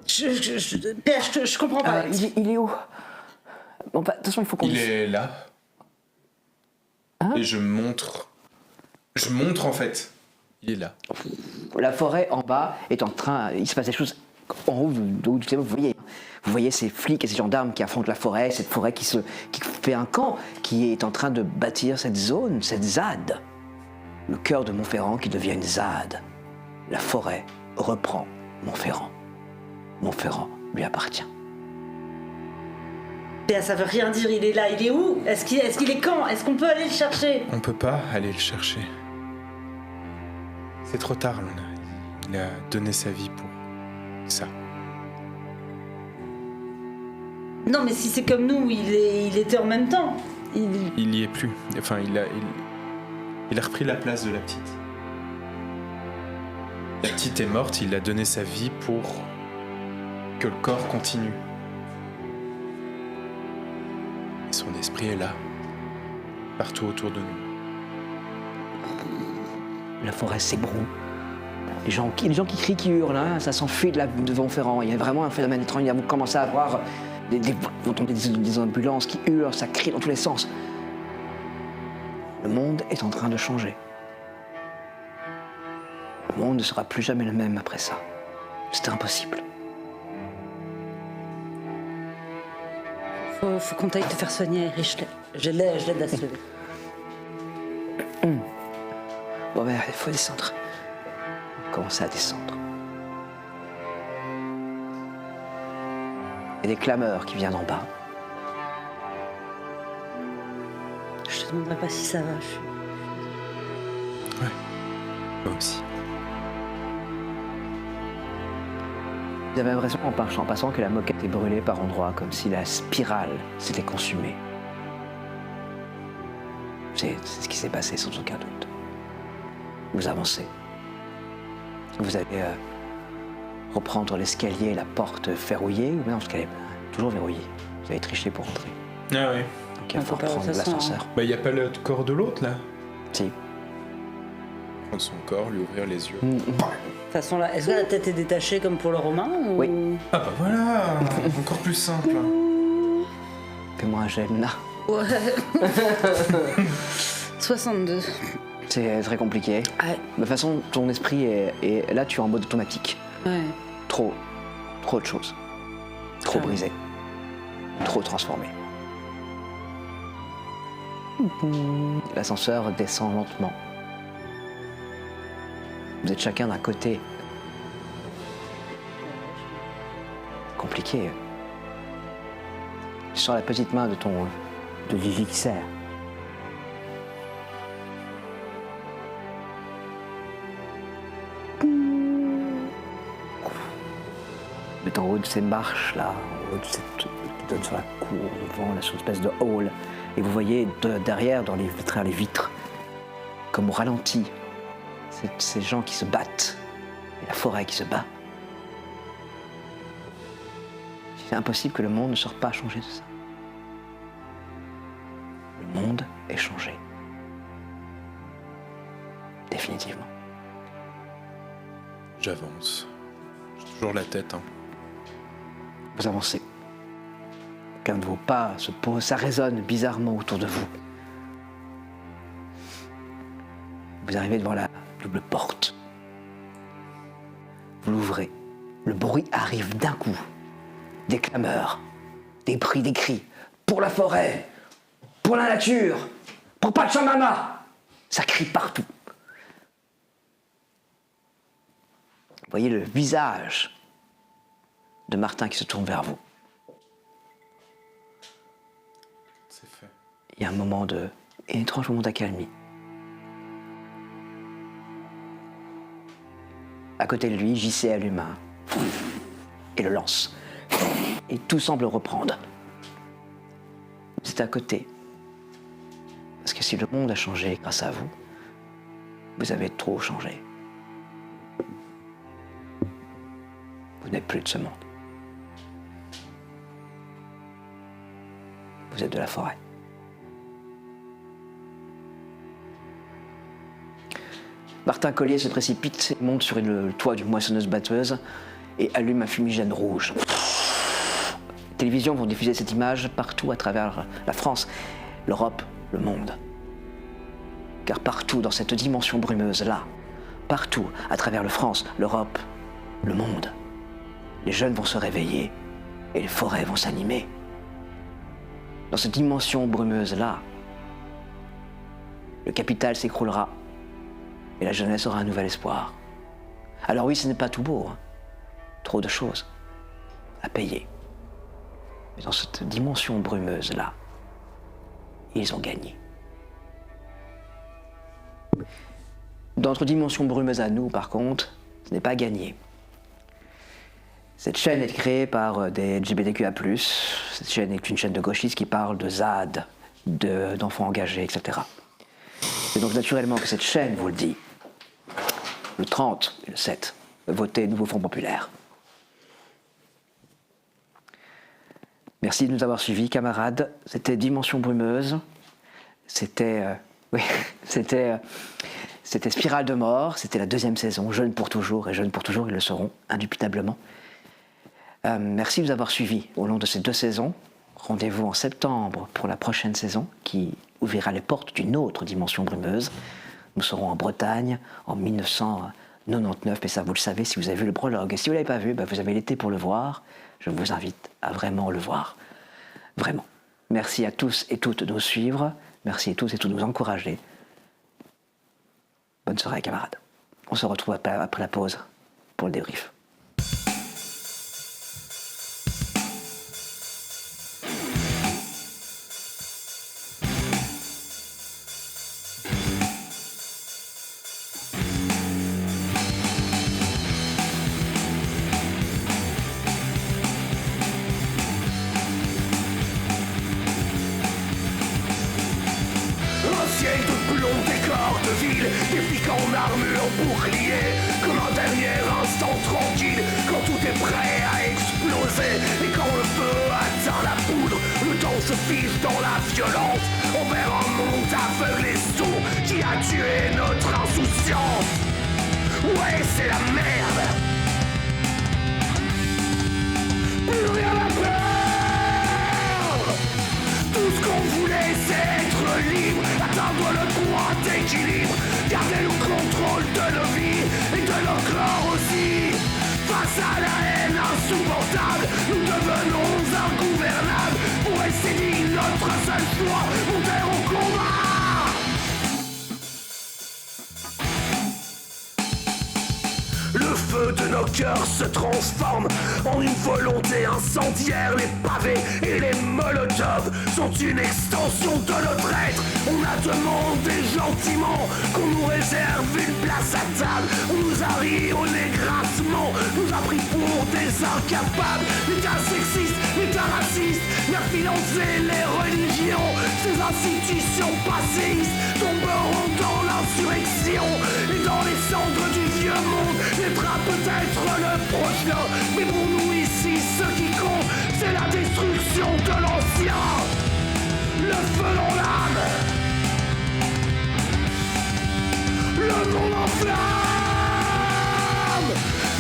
Je comprends pas. Il est où? Bon, bah, de toute façon, il faut qu'on... Il est là. Hein? Et je montre. Je montre en fait. Il est là. La forêt en bas est en train... Il se passe des choses en haut du tableau, vous Vous voyez ces flics et ces gendarmes qui affrontent la forêt, cette forêt qui fait un camp, qui est en train de bâtir cette zone, cette ZAD. Le cœur de Montferrand qui devient une ZAD. La forêt reprend Montferrand. Montferrand lui appartient. Mais ça veut rien dire, il est là, il est où? Est-ce qu'il est quand? Est-ce qu'on peut aller le chercher? On peut pas aller le chercher. C'est trop tard, Luna. Il a donné sa vie pour ça. Non, mais si c'est comme nous, il était en même temps. Il y est plus. Enfin, il a repris la place de la petite. La petite est morte, il a donné sa vie pour que le corps continue. Et son esprit est là, partout autour de nous. La forêt s'ébroue. Les gens qui crient, qui hurlent, hein, ça s'enfuit de Montferrand. Il y a vraiment un phénomène étrange. Vous commencez à voir vous entendez des ambulances qui hurlent, ça crie dans tous les sens. Le monde est en train de changer. Le monde ne sera plus jamais le même après ça. C'était impossible. Faut qu'on t'aille te faire soigner, Rich. Je l'aide à se lever. Bon ben, il faut descendre. Commencer à descendre. Il y a des clameurs qui viennent d'en bas. Je te demanderai pas si ça va. Ouais, moi aussi. Vous avez l'impression en passant que la moquette est brûlée par endroits, comme si la spirale s'était consumée. C'est ce qui s'est passé sans aucun doute. Vous avancez. Vous allez reprendre l'escalier, la porte verrouillée, ou non, l'escalier toujours verrouillé. Vous avez triché pour entrer. Ah oui. Donc il va falloir prendre l'ascenseur. Bah, y a pas le corps de l'autre, là? Si. Prendre son corps, lui ouvrir les yeux. De toute façon, là, est-ce que la tête est détachée comme pour le romain ou... Oui. Ah bah voilà. Encore plus simple. Fais-moi un jet, Luna. Ouais. 62. C'est très compliqué. Ouais. De toute façon, ton esprit est là, tu es en mode automatique. Ouais. Trop de choses. Trop brisé. Trop transformé. L'ascenseur descend lentement. Vous êtes chacun d'un côté. Compliqué. Tu sens la petite main de Vivi qui serre. Vous êtes en haut de ces marches là, en haut de cette qui donne sur la cour, devant la espèce de hall, et vous voyez derrière, dans les vitres, comme au ralenti, ces gens qui se battent, et la forêt qui se bat. C'est impossible que le monde ne soit pas changé de ça. Le monde est changé. Définitivement. J'avance. J'ai toujours la tête, hein. Vous avancez. Qu'un de vos pas se pose, ça résonne bizarrement autour de vous. Vous arrivez devant la double porte. Vous l'ouvrez. Le bruit arrive d'un coup. Des clameurs, des cris. Pour la forêt, pour la nature, pour Pachamama. Ça crie partout. Vous voyez le visage de Martin qui se tourne vers vous. C'est fait. Il y a un étrange moment d'accalmie. À côté de lui, JC allume et le lance. Et tout semble reprendre. Vous êtes à côté. Parce que si le monde a changé grâce à vous, vous avez trop changé. Vous n'êtes plus de ce monde. Vous êtes de la forêt. Martin Collier se précipite, monte sur le toit d'une moissonneuse-batteuse et allume un fumigène rouge. Les télévisions vont diffuser cette image partout à travers la France, l'Europe, le monde. Car partout dans cette dimension brumeuse-là, partout à travers la France, l'Europe, le monde, les jeunes vont se réveiller et les forêts vont s'animer. Dans cette dimension brumeuse-là, le capital s'écroulera et la jeunesse aura un nouvel espoir. Alors oui, ce n'est pas tout beau, hein. Trop de choses à payer. Mais dans cette dimension brumeuse-là, ils ont gagné. Dans notre dimension brumeuse à nous, par contre, ce n'est pas gagné. Cette chaîne est créée par des LGBTQIA+. Cette chaîne est une chaîne de gauchistes qui parle de ZAD, d'enfants engagés, etc. C'est donc naturellement que cette chaîne vous le dit. Le 30 et le 7, votez Nouveau Front Populaire. Merci de nous avoir suivis, camarades. C'était Dimension Brumeuse. C'était Spirale de Mort. C'était la 2e saison. Jeunes pour toujours. Et jeunes pour toujours, ils le seront, indubitablement. Merci de nous avoir suivis au long de ces 2 saisons. Rendez-vous en septembre pour la prochaine saison qui ouvrira les portes d'une autre Dimension Brumeuse. Nous serons en Bretagne en 1999. Et ça, vous le savez si vous avez vu le prologue. Et si vous ne l'avez pas vu, vous avez l'été pour le voir. Je vous invite à vraiment le voir. Vraiment. Merci à tous et toutes de nous suivre. Merci à tous et toutes de nous encourager. Bonne soirée, camarades. On se retrouve après la pause pour le débrief. Ciel de plomb, décor de ville, des flics en armure, bouclier, comme un dernier instant tranquille, quand tout est prêt à exploser, et quand le feu atteint la poudre, le temps se fige dans la violence, envers un monde aveugle et sourd, qui a tué notre insouciance. Ouais, c'est la merde. Plus rien à perdre. Tout ce qu'on voulait, c'est être libre, atteindre le point d'équilibre, garder le contrôle de nos vies et de nos corps aussi. Face à la haine insupportable, nous devenons ingouvernables. Pour essayer notre seul choix, monter au combat. Le feu de nos cœurs se transforme en une volonté incendiaire. Les pavés et les molotovs sont une extension de notre être. On a demandé gentiment qu'on nous réserve une place à table. On nous a ri au nez grassement, nous a pris pour des incapables. L'État sexiste, l'État raciste, n'a financé les religions. Ces institutions passéistes tomberont dans l'insurrection. Et dans les cendres du vieux monde naîtra peut-être le prochain. Mais pour nous ici, ce qui compte, c'est la destruction de l'ancien. Le feu dans l'âme, le monde en flamme.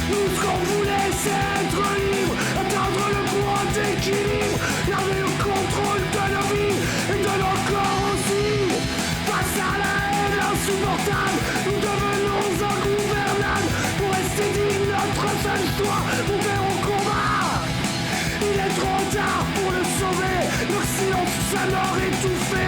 Nous ce qu'on voulait, c'est être libre, atteindre le point d'équilibre, garder le contrôle de nos vies et de nos corps aussi. Face à la haine insupportable, nous devenons ingouvernables. Pour rester dignes, notre seul choix, monter au combat. Il est trop tard pour le sauver, notre silence sonore étouffé